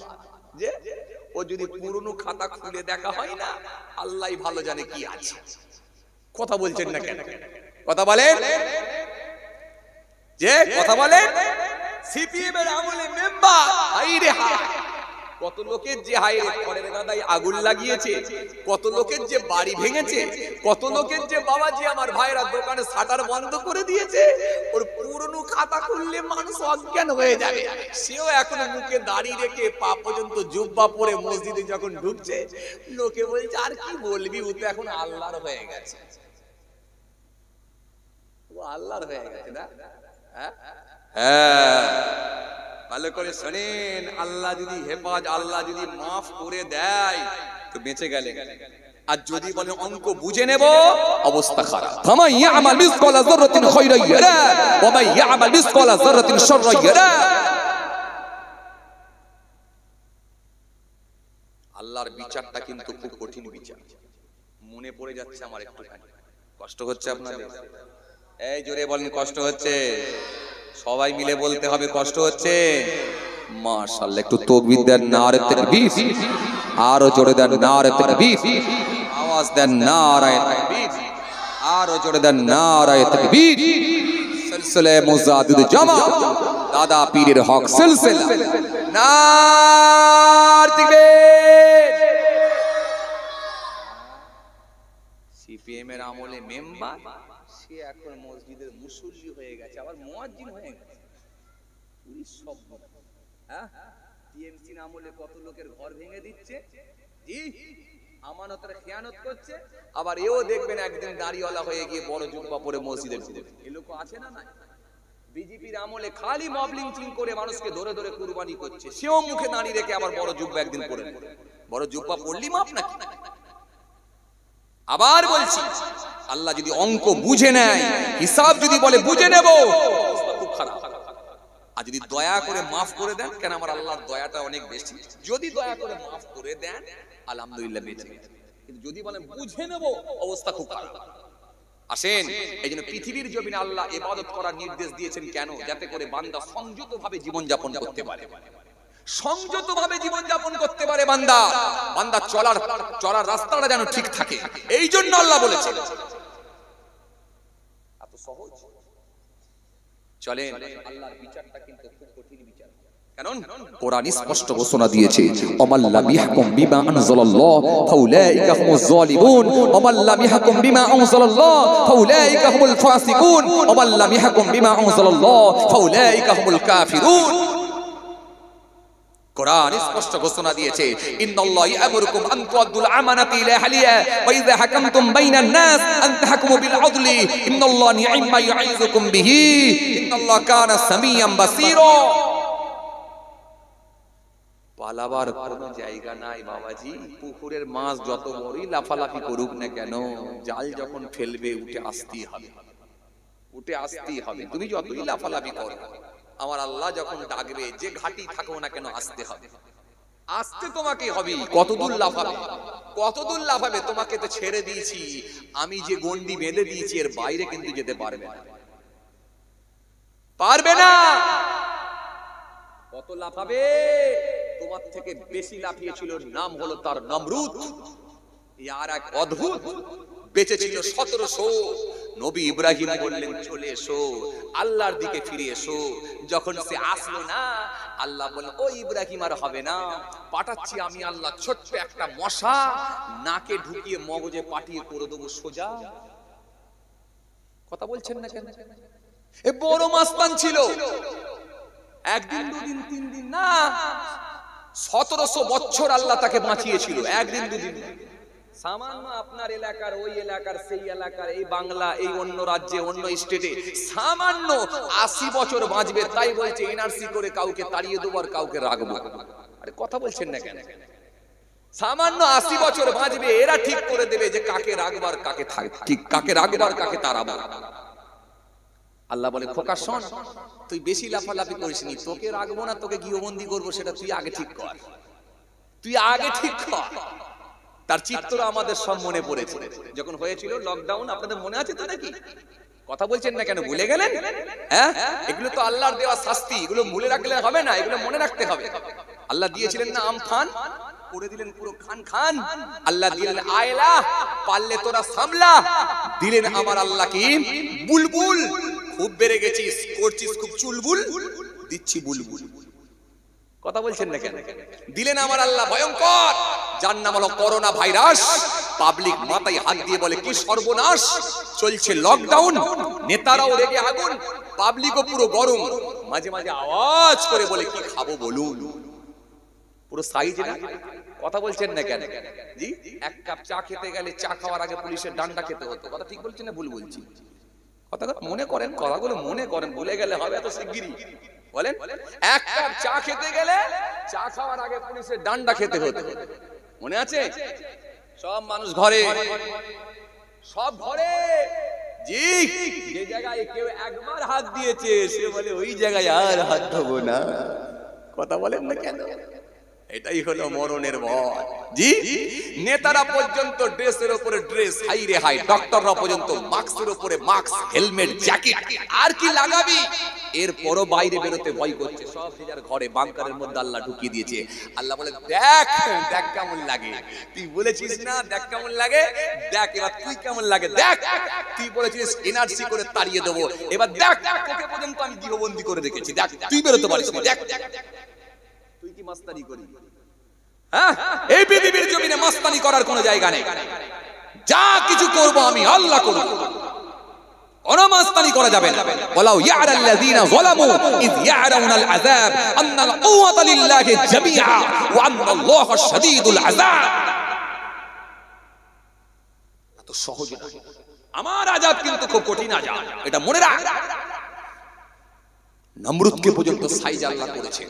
যে ও যদি পুরনো খাতা খুলে দেখা হয় না, আল্লাহই ভালো জানে কি আছে। কথা বলছেন না কেন? কথা বলেন, যে কথা বলেন। সিপিএম এর আমলে মেম্বার, হাইরে হাই, কত লোকের যে হাইরে ঘরের গাদায় আগুন লাগিয়েছে, কত লোকের যে বাড়ি ভেঙেছে, কত লোকের যে বাবাজি আমার ভাইরা দোকানে শাটার বন্ধ করে দিয়েছে। ওর পুরনো খাতা খুললে মানুষ অজ্ঞান হয়ে যাবে, সেও এখন মুখে দাড়ি রেখে পা পর্যন্ত জুব্বা পরে মসজিদে যখন ঢুকছে, লোকে বলছে আর কি বলবি, ও তো এখন আল্লাহর হয়ে গেছে। ও আল্লাহর হয়ে গেছে না? হ্যাঁ, ভালো করে শোনেন, আল্লাহ যদি আল্লাহ যদি মাফ করে দেয় তো বেঁচে গেলে, আর যদি বলে অঙ্ক বুঝে নেব, অবস্থা খারাপ। ফামান ইয়ামাল মিসকালা যাররাতিন খায়রান ইয়ারা ওয়া মান ইয়ামাল মিসকালা যাররাতিন শাররান ইয়ারা। আল্লাহর বিচারটা কিন্তু খুব কঠিন বিচার। মনে পড়ে যাচ্ছে আমার একটুখানি, কষ্ট হচ্ছে আপনাদের? এই জোরে বলেন, কষ্ট হচ্ছে? সবাই মিলে বলতে হবে, কষ্ট হচ্ছে? মাশাআল্লাহ, একটু তাকবীর দেন, নারে তাকবীর। আরো জোরে দেন, নারে তাকবীর। আওয়াজ দেন, নারে তাকবীর। আরো জোরে দেন, নারে তাকবীর। সিলসিলা মুজাদ্দিদ জামাত দাদা পীরের হক সিলসিলা। নার তাকবীর। সিপিএম এর আমলে মেম্বার, সে এখন মসজিদের মুসল্লি হয়ে গেছে, আবার মুয়াজ্জিন হয়ে গেছে। পুরি সব হ্যাঁ, টিএমসির আমলে কত লোকের ঘর ভেঙে দিচ্ছে, জি আমানতের খেয়ানত করছে, আবার এও দেখবেন একদিন দাড়িওয়ালা হয়ে গিয়ে বড় জুব্বা পরে মসজিদে ঢুকবে। এই লোক আছে না নাই? বিজেপির আমলে খালি মব লিঞ্চিং করে মানুষকে ধরে ধরে কুরবানি করছে, সেও মুখে দাঁড়িয়ে রেখে আবার বড় জুব্বা একদিন পরে। বড় জুব্বা পড়লি মাপ নাকি? আবার বলছি, আল্লাহ যদি অঙ্ক বুঝে নেয়, হিসাব যদি বলে বুঝে নেব, খুব খারাপ। আর যদি দয়া করে মাফ করে দেন, কেন আমার আল্লাহর দয়াটা অনেক বেশি, যদি দয়া করে মাফ করে দেন আলহামদুলিল্লাহ বেঁচে গেছে। কিন্তু যদি বলেন বুঝে নেব, অবস্থা খুব খারাপ। আসেন, এই জন্য পৃথিবীর জমিনে আল্লাহ ইবাদত করার নির্দেশ দিয়েছেন কেন? যাতে করে বান্দা সংযতভাবে জীবনযাপন করতে পারে, সংযতভাবে জীবনযাপন করতে পারে। বান্দা চলার রাস্তাটা যেন ঠিক থাকে, এই জন্য আল্লাহ বলেছেন। এত সহজ চলেন, আল্লাহর বিচারটা কিন্তু খুব কঠিন বিচার। কারণ কোরআন স্পষ্ট ঘোষণা দিয়েছে, ওয়ামাল্লাম ইয়াহকুম বিমা আনজালাল্লাহ ফাউলাইকা হুমুজ জালিমুন, ওয়ামাল্লাম ইয়াহকুম বিমা আনজালাল্লাহ ফাউলাইকা হুমুল ফাসিকুন, ওয়ামাল্লাম ইয়াহকুম বিমা আনজালাল্লাহ ফাউলাইকা হুমুল কাফিরুন। কোরআন স্পষ্ট ঘোষণা দিয়েছে, ইন্নাল্লাহা ইয়ামুরুকুম আন তুআদ্দুল আমানাতি ইলা আহলিহা ওয়া ইযা হাকামতুম বাইনান নাস আন তাহকুমু বিল আদলি ইন্নাল্লাহা নি'মা ইয়াইযুকুম বিহি ইন্নাল্লাহা কানা সামিয়াম বাসীরা। পালাবার কোনো জায়গা নাই বাবাজি। পুকুরের মাছ যত বড়ই লাফালাফি করুক না কেন, জাল যখন ফেলবে উঠে আসতেই হবে, উঠে আসতেই হবে। তুমি যতই লাফালাফি করো, আমার আল্লাহ যখন ডাকবে, যে ঘাটি থাকো না কেন আসতে হবে, আসতে তোমাকে হবে। কতদূর লাফাবে, কতদূর লাফাবে? তোমাকে তো ছেড়ে দিয়েছি, আমি যে গন্ডি বেঁধে দিয়েছি এর বাইরে কিন্তু যেতে পারবে না, পারবে না। কত লাফাবে? তোমার থেকে বেশি লাফিয়েছিল, নাম হলো তার নমরুদ। আর এক অদ্ভুত, বেঁচে ছিল 1700। নবী ইব্রাহিম বললেন চলে এসো, আল্লাহর দিকে ফিরে এসো। যখন সে আসলো না, আল্লাহ বললেন ও ইব্রাহিম আর হবে না, পাঠাচ্ছি আমি আল্লাহ ছোট্ট একটা মশা, নাকে ঢুকিয়ে মগজে পাঠিয়ে করে দেবো সোজা। কথা বলছেন না কেন? এ বড় মাস্তান ছিল, একদিন দুদিন তিন দিন না, 1700 বছর আল্লাহ তাকে বাঁচিয়েছিল, একদিন দুদিন। সামান্য আপনার এলাকার, ওই এলাকার, সেই এলাকার, এই বাংলা, এই অন্য রাজ্যে, অন্য স্টেটে সামান্য 80 বছর বাঁচবে, তাই বলছে এনআরসি করে কাউকে তাড়িয়ে দেবো আর কাউকে রাখবো। আরে কথা বলছেন না কেন? সামান্য 80 বছর বাঁচবে, এরা ঠিক করে দেবে যে কাকে রাখবো আর কাকে ঠিক, কাকে রাখবো আর কাকে তাড়াবো। আল্লাহ বলে খোকা শোন, তুই বেশি লাফালাফি করিসনি, তোকে রাখবো না তোকে গৃহবন্দী করবো সেটা তুই আগে ঠিক কর, তুই আগে ঠিক কর। তার চিত্র আমাদের সব মনে পড়েছে যখন হয়েছিল লকডাউন, আপনাদের মনে আছে তো নাকি? কথা বলছেন না কেন? ভুলে গেলেন? হ্যাঁ, এগুলো তো আল্লাহর দেওয়া শাস্তি, এগুলো ভুলে রাখলে হবে না, এগুলো মনে রাখতে হবে। আল্লাহ দিয়েছিলেন না আমফান, করে দিলেন পুরো খান খান। আল্লাহ দিলেন আয়লা, পারলে তোরা সামলা। দিলেন আমার আল্লাহ কি বুলবুল, খুব বেড়ে গেছিস, করছিস খুব চুলবুল, দিচ্ছি বুলবুল। কথা বলছেন না কেন? দিলেন আমার আল্লাহ ভয়ঙ্কর, যার নাম হলো করোনা ভাইরাস। পাবলিক মাথায় হাত দিয়ে বলে কি সর্বনাশ, চলছে লকডাউন, নেতারাও রেগে আগুন, পাবলিকও পুরো গরম। মাঝে মাঝে আওয়াজ করে বলে কি খাবো বলুন, পুরো সাইজ না। কথা বলছেন না কেন? জি, এক কাপ চা খেতে গেলে চা খাওয়ার আগে পুলিশের ডান্ডা খেতে হতো। কথা ঠিক বলছেন না ভুল বলছি? কথা মনে করেন, কথাগুলো মনে করেন, ভুলে গেলে হবে এত শিগগিরই। বলেন, এক কাপ চা খেতে গেলে চা খাওয়ার আগে পুলিশের ডান্ডা খেতে হতো, মনে আছে? সব মানুষ ঘরে, সব ঘরে। জি, যে জায়গায় কেউ একবার হাত দিয়েছে সে বলে ওই জায়গায় আর হাত দেবো না। কথা বলেন না কেন? এটাই হলো মরণের ভয়। জি, নেতারা পর্যন্ত ড্রেসের উপরে ড্রেস, হাই রে হাই, ডক্টররা পর্যন্ত মাস্কের উপরে মাস্ক, হেলমেট, জ্যাকেট, আর কি লাগাবি, এরপরও বাইরে বেরোতে ভয় করছে। সব নিজের ঘরে বাংকারের মধ্যে আল্লাহ ঢুকিয়ে দিয়েছে। আল্লাহ বলে দেখ, দেখ কেমন লাগে। তুই বলেছিস না দেখ কেমন লাগে, দেখ এবার তুই কেমন লাগে দেখ। তুই বলেছিস এনআরসি করে তাড়িয়ে দেবো, এবার দেখ তোকে পর্যন্ত আমি গৃহবন্দী করে রেখেছি, দেখ তুই বেরোতে পারিস না, দেখ তুই কি মাস্তানি করি। হ্যাঁ, এই পৃথিবীর জমিনে মাস্তানি করার কোনো জায়গা নেই। যা কিছু করব আমি আল্লাহ করব, অনমাস্তানি করা যাবে না। ওয়ালাউ ইয়ারাল্লাযিনা যালামু ইয ইয়ারাউনাল আযাব আন্নাল কুওয়াতা লিল্লাহি জামিআ ওয়া আন্নাল্লাহা শাদীদুল আযাব। এত সহজ না, আমার আযাব কিন্তু খুব কঠিন আযাব, এটা মনে রাখ। নমরুদকে পর্যন্ত সাইজ আল্লাহ করেছে।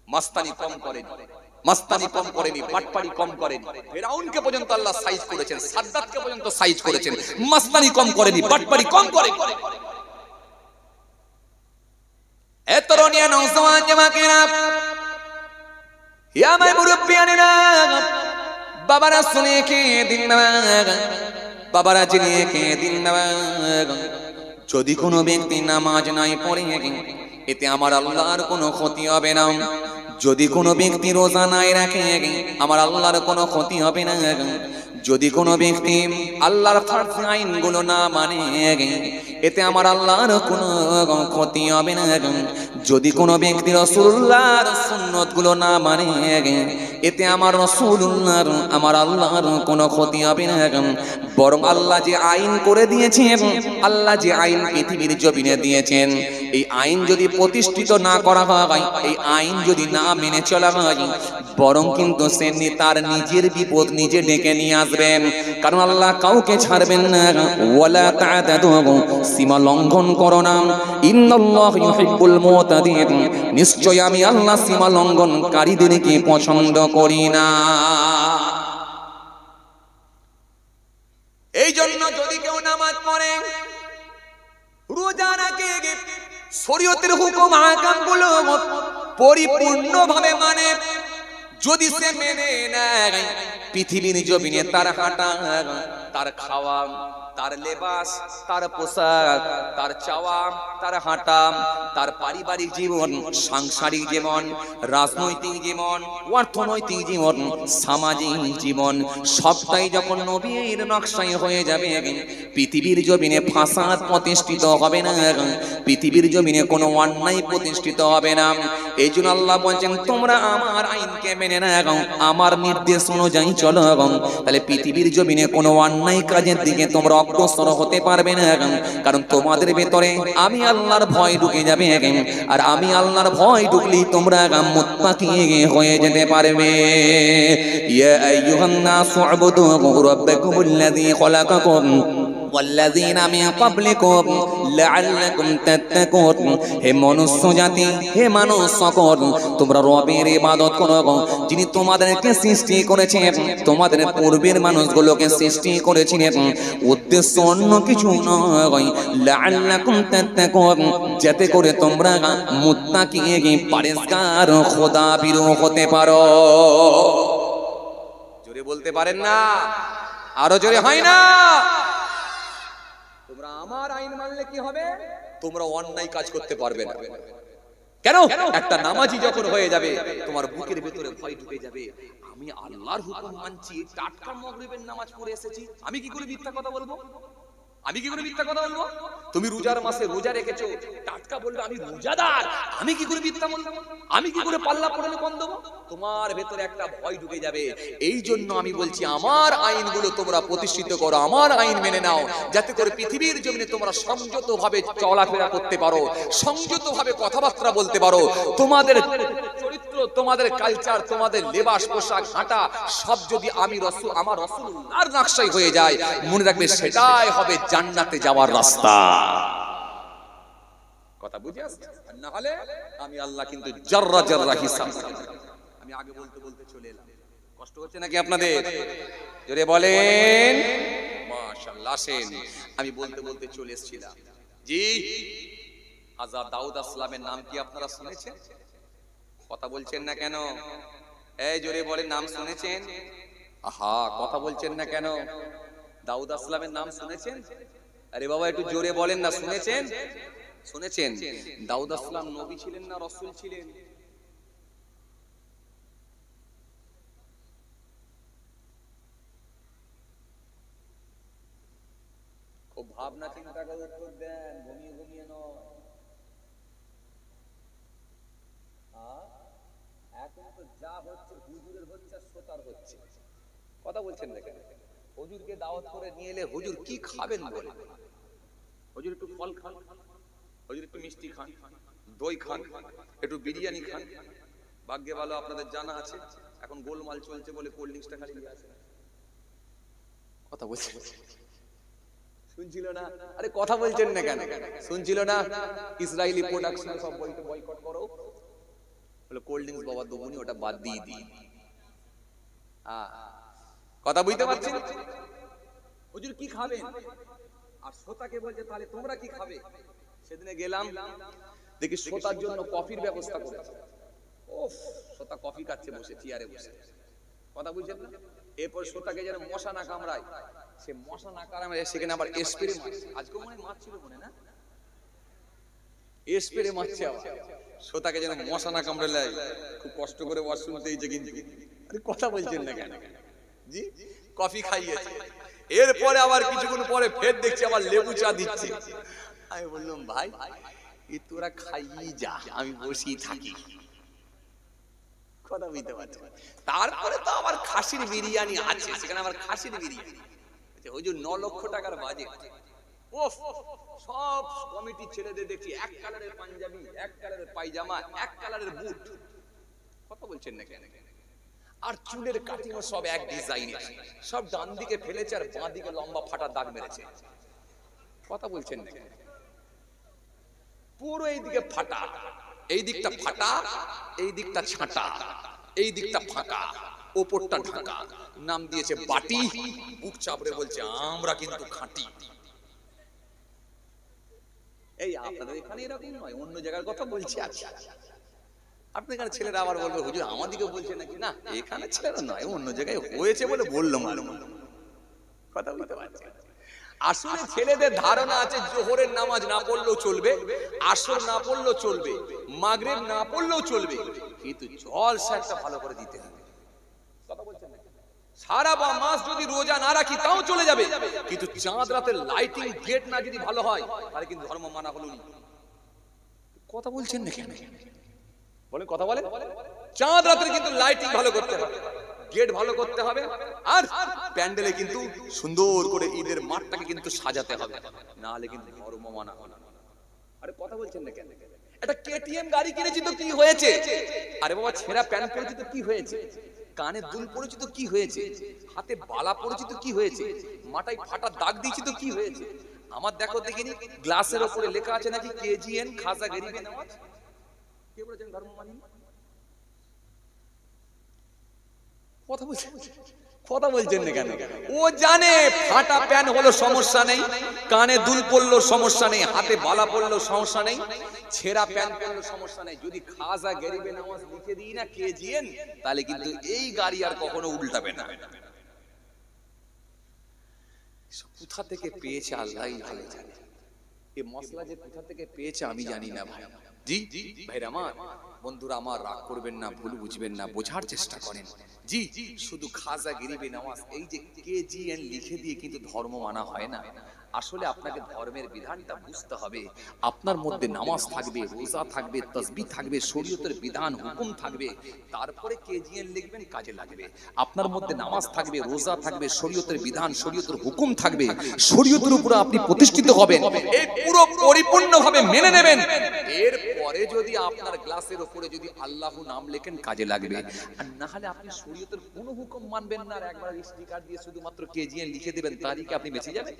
মাস্তানি কম করেনি, মাস্তানি কম করেনি, পাটপাড়ি কম করেনি। ফেরাউনকে পর্যন্ত আল্লাহ সাইজ করেছেন, সাদ্দাতকে পর্যন্ত সাইজ করেছেন, মাস্তানি কম করেনি, পাটপাড়ি কম করেনি। এ তরুণিয়া নওজওয়ান জামাকেরা, ইয়া মাই মুরব্বিয়ানেরা, বাবারা শুনে কে দিন না, বাবারা জেনে কে দিন না। যদি কোনো ব্যক্তি নামাজ নাই পড়ে এতে আমার আল্লাহর কোনো ক্ষতি হবে না। যদি কোনো ব্যক্তি রোজা নাই রাখে আমার আল্লাহর কোনো ক্ষতি হবে না। যদি কোনো ব্যক্তি আল্লাহর ফরজ আইনগুলো না মানে এতে আমার আল্লাহর কোনো ক্ষতি হবে না। যদি কোনো ব্যক্তি রাসূলুল্লাহর সুন্নতগুলো না মানে এতে আমার রাসূলুল্লাহর আমার আল্লাহর কোনো ক্ষতি হবে না। বরং আল্লাহ যে আইন করে দিয়েছেন, আল্লাহ যে আইন পৃথিবীর জমিনে দিয়েছেন, এই আইন যদি প্রতিষ্ঠিত না করা হয়, এই আইন যদি না মেনে চলা হয়, বরং কিন্তু সে তার নিজের বিপদ নিজে ডেকে নিয়ে আসবেন। কারণ আল্লাহ কাউকে ছাড়বেন না। ওয়ালা তা'তাদু, সীমা লঙ্ঘন করো না। ইন্নাল্লাহু ইউহিব্বুল মুতাদিন, নিশ্চয় আমি আল্লাহ সীমা লঙ্ঘনকারীদেরকে পছন্দ করি না। এই জন্য যদি কেউ নামাজ পড়ে, রোজা রাখে, শরীয়তের হুকুম আহকামগুলো পরিপূর্ণভাবে মানে, যদি সে মেনে নেয়, পৃথিবীর জমিনে তার হাঁটা, তার খাওয়া, তার লেবাস, তার পোশাক, তার চাওয়া, তার হাঁটা, তার পারিবারিক জীবন, সাংসারিক জীবন, রাজনৈতিক জীবন, অর্থনৈতিক জীবন, সামাজিক জীবন, সবটাই যখন নবীর নকশায় হয়ে যাবে, পৃথিবীর জমিনে ফাসাদ প্রতিষ্ঠিত হবে না, পৃথিবীর জমিনে কোনো অন্যায় প্রতিষ্ঠিত হবে না। এই জন্য আল্লাহ বলছেন তোমরা আমার আইনকে মেনে নাও, আমার নির্দেশ অনুযায়ী চলো, তাহলে পৃথিবীর জমিনে কোনো অন্যায় কাজের দিকে তোমরা অগ্রসর হতে পারবে না। কারণ তোমাদের ভেতরে আমি আল্লাহর ভয় ঢুকে যাবে, আর আমি আল্লাহর ভয় ঢুকলেই তোমরা মুত্তাকি হয়ে যেতে পারবে। ইয়া আইয়ুহান নাসু উবুদু রাব্বাকুমুল্লাযী খালাকাকুম ওয়াল্লাযীনা মিন ক্বাবলিকুম লাআল্লাকুম তাত্তাকুন। হে মনুষ্য জাতি, হে মানব সকল, তোমরা রবের ইবাদত করো যিনি তোমাদেরকে সৃষ্টি করেছেন, তোমাদের পূর্বের মানুষগুলোকে সৃষ্টি করেছিলেন। উদ্দেশ্য অন্য কিছু নয়, লাআল্লাকুম তাত্তাকুন, যাতে করে তোমরা মুত্তাকি পরেজগার খোদাভীরু হতে পারো। জোরে বলতে পারেন না? আরো জোরে হয় না? তোমরা আমার আইন মানলে কি হবে? তোমরা অন্যায় কাজ করতে পারবে না। কেন? একটা নামাজি যখন হয়ে যাবে, তোমার বুকের ভিতরে ভয় ঢুকে যাবে, আমি আল্লাহর হুকুম মানছি, টাটকা মাগরিবের নামাজ পড়ে এসেছি, আমি কি করে মিথ্যা কথা বলবো? আমি কি করে মিথ্যা কথা বলবো? তুমি রোজার মাসে রোজা রেখেছো, টাটকা বলবে আমি রোজাদার, আমি কি করে মিথ্যা বলবো? আমি কি করে পাল্লা পড়লে কম দেবো? তোমার ভেতরে একটা ভয় ঢুকে যাবে। এই জন্য আমি বলছি আমার আইনগুলো তোমরা প্রতিষ্ঠিত করো, আমার আইন মেনে নাও, যাতে করে পৃথিবীর জমিনে তোমরা সংযতভাবে চলাফেরা করতে পারো, সংযতভাবে কথাবার্তা বলতে পারো। তোমাদের চরিত্র, তোমাদের কালচার, তোমাদের লেবাস, পোশাক, হাঁটা সব যদি আমি রাসূল, আমার রাসূলুল্লাহর নকশায় হয়ে যায়, মনে রাখবে সেটাই হবে জান্নাতে যাওয়ার রাস্তা। কথা বুঝে আসছে? না হলে আমি আল্লাহ কিন্তু জাররা জাররা হিসাব করি। আমি আগে বলতে বলতে চলে এলাম, কষ্ট হচ্ছে নাকি আপনাদের? জোরে বলেন মাশাআল্লাহ। আসেন, আমি বলতে বলতে চলে এসেছিলাম। জি, হাজরত দাউদ আলাইহিস সালামের নাম কি আপনারা শুনেছেন? কথা বলছেন না কেন? এই জোরে বলেন, নাম শুনেছেন? আহা, কথা বলছেন না কেন? দাউদ আসলামের নাম শুনেছেন? আরে বাবা একটু জোরে বলেন না, শুনেছেন? শুনেছেন? দাউদ আসলাম নবী ছিলেন না রাসূল ছিলেন? খুব ভাবনা চিন্তা করে উত্তর দেন, ঘুমিয়ে ঘুমিয়ে নয়। এখন তো যা হচ্ছে হুজুরের হচ্ছে আর শ্রোতার হচ্ছে। কথা বলছেন না কেন? হুজুরকে দাওয়াত করে নিয়ে এলে হুজুর কি খাবেন বলে? হুজুর একটু ফল খান, হুজুর একটু মিষ্টি খান, দই খান, একটু বিরিয়ানি খান। ভাগ্যে ভালো আপনাদের জানা আছে এখন গোলমাল চলছে বলে কোল্ড ড্রিঙ্কসটা খালি নিয়ে আসে। কথা বলছেন? শুনছিল না? আরে কথা বলছেন না কেন? শুনছিল না? ইসরায়েলি প্রোডাকশন সব বয়কট করো বলে কোল্ড ড্রিঙ্কস বাবা দুগুনি ওটা বাদ দিয়ে দিই। কথা বুঝতে পারছেন? হুজুর কি খাবেন আর শ্রোতাকে বলছে তাহলে তোমরা কি খাবে? সেদিনে গেলাম দেখি শ্রোতার জন্য কফির ব্যবস্থা করেছে। ওফ, শ্রোতা কফি খাচ্ছে বসে চেয়ারে বসে। কথা বুঝছেন না? এরপর শ্রোতাকে যেন মশা না কামড়ায়, সে মশা না কামড়ায় সেখানে আবার স্প্রে মারছে। আজকে মনে মারছিল মনে না, স্প্রে মারছে আবার শ্রোতাকে যেন মশা না কামড়ালে। খুব কষ্ট করে ওয়াজ শুনতে হয়েছে কিন্তু। আরে কথা বলছেন না কেন? জি, কফি খাইয়েছে। এরপরে আবার কিছুক্ষণ পরে ফের দেখছি আবার লেবু চা দিচ্ছে। আমি বললাম ভাই এই তোরা খাইয়ে যা, আমি বসেই থাকি। কথা বুঝতে পারছি। তারপরে তো আবার খাসির বিরিয়ানি আছে, সেখানে আবার খাসির বিরিয়ানি। হুজুর 9 লক্ষ টাকার বাজেট। ওফ, সব কমিটির ছেলেদের দেখছি এক কালারের পাঞ্জাবি, এক কালারের পায়জামা, এক কালারের বুট। কথা বলছেন না কেন? আর চুলের কাটিংও সব এক ডিজাইনের, সব ডান দিকে ফেলেছে আর বাঁ দিকে লম্বা ফাটা দাগ মেরেছে। কথা বলছেন না কেন? পুরো এই দিকে ফাটা, এই দিকটা ফাটা, এই দিকটা ছাঁটা, এই দিকটা ফাঁকা, ওপরটা ঢাকা। নাম দিয়েছে বাটি। বুক চাপড়ে বলছে আমরা কিন্তু খাঁটি। এই আপনাদের এখানে এরকম নয়, অন্য জায়গার কথা বলছি। আচ্ছা, আপনার এখানে ছেলেরা আবার বলবে হুজুর আমাদিকে বলছে নাকি? না, এখানে ছেলেরা নয়, অন্য জায়গায় হয়েছে বলে বললাম। কথা বলতে পারছি। আসলে ছেলেদের ধারণা আছে জোহরের নামাজ না পড়লেও চলবে, আসর না পড়লেও চলবে, মাগরিব না পড়লেও চলবে, কিন্তু জলসা একটা ভালো করে দিতে হবে। কথা বলছেন না? সারা মাস যদি রোজা না রাখি তাও চলে যাবে, কিন্তু চাঁদ রাতের লাইটিং গেট না যদি ভালো হয় তাহলে কিন্তু ধর্ম মানা হলো না। কথা বলছেন না কেন? বলেন, কথা বলেন। চাঁদ রাতের কিন্তু লাইটিং ভালো করতে হবে, গেট ভালো করতে হবে, আর প্যান্ডেলে কিন্তু সুন্দর করে ঈদের মাঠটাকে কিন্তু সাজাতে হবে, না হলে কিন্তু ধর্ম মানা হবে না। আরে কথা বলছেন না কেন? একটা কেটিএম গাড়ি কিনেছি তো কি হয়েছে? আরে বাবা ছেঁড়া প্যান্ট পরেছি তো কি হয়েছে? কানে দুল পরেছি তো কি হয়েছে? হাতে বালা পরেছি তো কি হয়েছে? মাথায় ফাটা দাগ দিয়েছি তো কি হয়েছে? আমার দেখো দেখিনি গ্লাসের উপরে লেখা আছে নাকি কেজিএন খাজা গরিবে নামাজ। কে বলেছেন ধর্ম মানি? কথা বলছেন, কথা বলছেন না কেন? ও জানে ফাটা প্যান্ট হলো সমস্যা নেই, কানে দুল পড়লো সমস্যা নেই, হাতে বালা পড়লো সমস্যা নেই, ছেঁড়া প্যান্ট পড়লো সমস্যা নেই। যদি খাজা গরিবে নামাজ লিখে দিই না কেজিএন, তাহলে কিন্তু এই গাড়ি আর কখনো উল্টাবে না। কোথা থেকে পেয়েছে আল্লাহই ভালো জানে। এই মশলা যে কোথা থেকে পেয়েছে আমি জানি না ভাই। জি ভাইরা আমার, বন্ধুরা আমার, রাগ করবেন না, ভুল বুঝবেন না, বোঝার চেষ্টা করেন। জি, শুধু খাজা গরিবে নামাজ এই যে কেজিএন লিখে দিয়ে কিন্তু ধর্ম মানা হয় না। আসলে আপনাকে ধর্মের বিধানটা বুঝতে হবে। আপনার মধ্যে নামাজ থাকবে, রোজা থাকবে, তাসবিহ থাকবে, শরীয়তের বিধান হুকুম থাকবে, তারপরে কেজিএন লিখবেন, কাজে লাগবে। আপনার মধ্যে নামাজ থাকবে, রোজা থাকবে, শরীয়তের বিধান, শরীয়তের হুকুম থাকবে, শরীয়তের উপরে আপনি প্রতিষ্ঠিত হবেন, এই পুরো পরিপূর্ণভাবে মেনে নেবেন। এরপরে যদি আপনার গ্লাসের উপরে যদি আল্লাহ নাম লেখেন, কাজে লাগবে। আর না হলে আপনি শরীয়তের কোনো হুকুম মানবেন না, আর একবার স্টিকার দিয়ে শুধুমাত্র কেজিএন লিখে দেবেন, তারিখে আপনি বেঁচে যাবেন।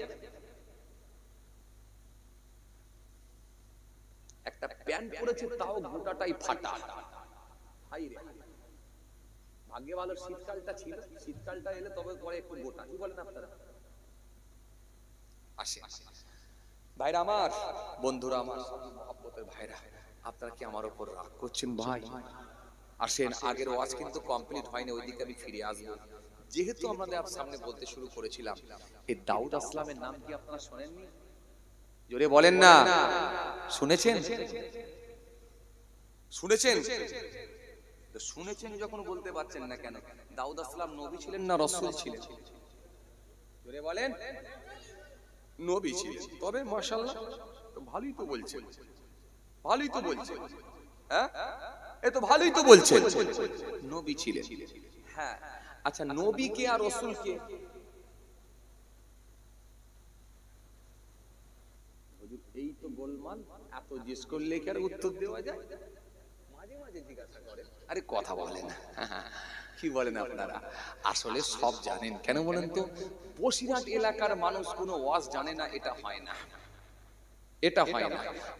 একটা প্যান্ট পরেছে তাও গোটাটাই ফাটা। হাই রে, ভাগ্যে ভালো শীতকালটা ছিল, শীতকালটা এলে তবে পরে একটু গোটা। কি বলেন আপনারা? আসে ভাইরা আমার, বন্ধুরা আমার, মহব্বতের ভাইরা, আপনারা কি আমার উপর রাগ করছেন? ভাই আসেন, আগের ওয়াজ কিন্তু কমপ্লিট হয়নি, ওইদিকে আমি ফিরে আসবো। যেহেতু আমাদের সামনে বলতে শুরু করেছিলাম, এই দাউদ আসলামের নাম কি আপনারা শোনেননি? জোরে বলেন না, শুনেছেন? শুনেছেন? শুনেছেন যখন বলতে পারছেন না কেন? দাউদ আসলাম নবী ছিলেন না রাসূল ছিলেন? জোরে বলেন। নবী ছিলেন। তবে মাশাআল্লাহ ভালোই তো বলছেন, ভালোই তো বলছেন, হ্যাঁ এ তো ভালোই তো বলছেন, নবী ছিলেন। হ্যাঁ, আচ্ছা নবী কে আর রাসূল কে? হুজুর এই তো গোলমাল, এত জিজ্ঞেস করলে কি আর উত্তর দেওয়া যায়? মাঝে মাঝে জিজ্ঞাসা করেন, আরে কথা বলেন কি বলেন আপনারা? আসলে সব জানেন, কেন বলেন তো? বসিরহাট এলাকার মানুষ কোনো ওয়াজ জানে না, এটা হয় না, এটা হয় না।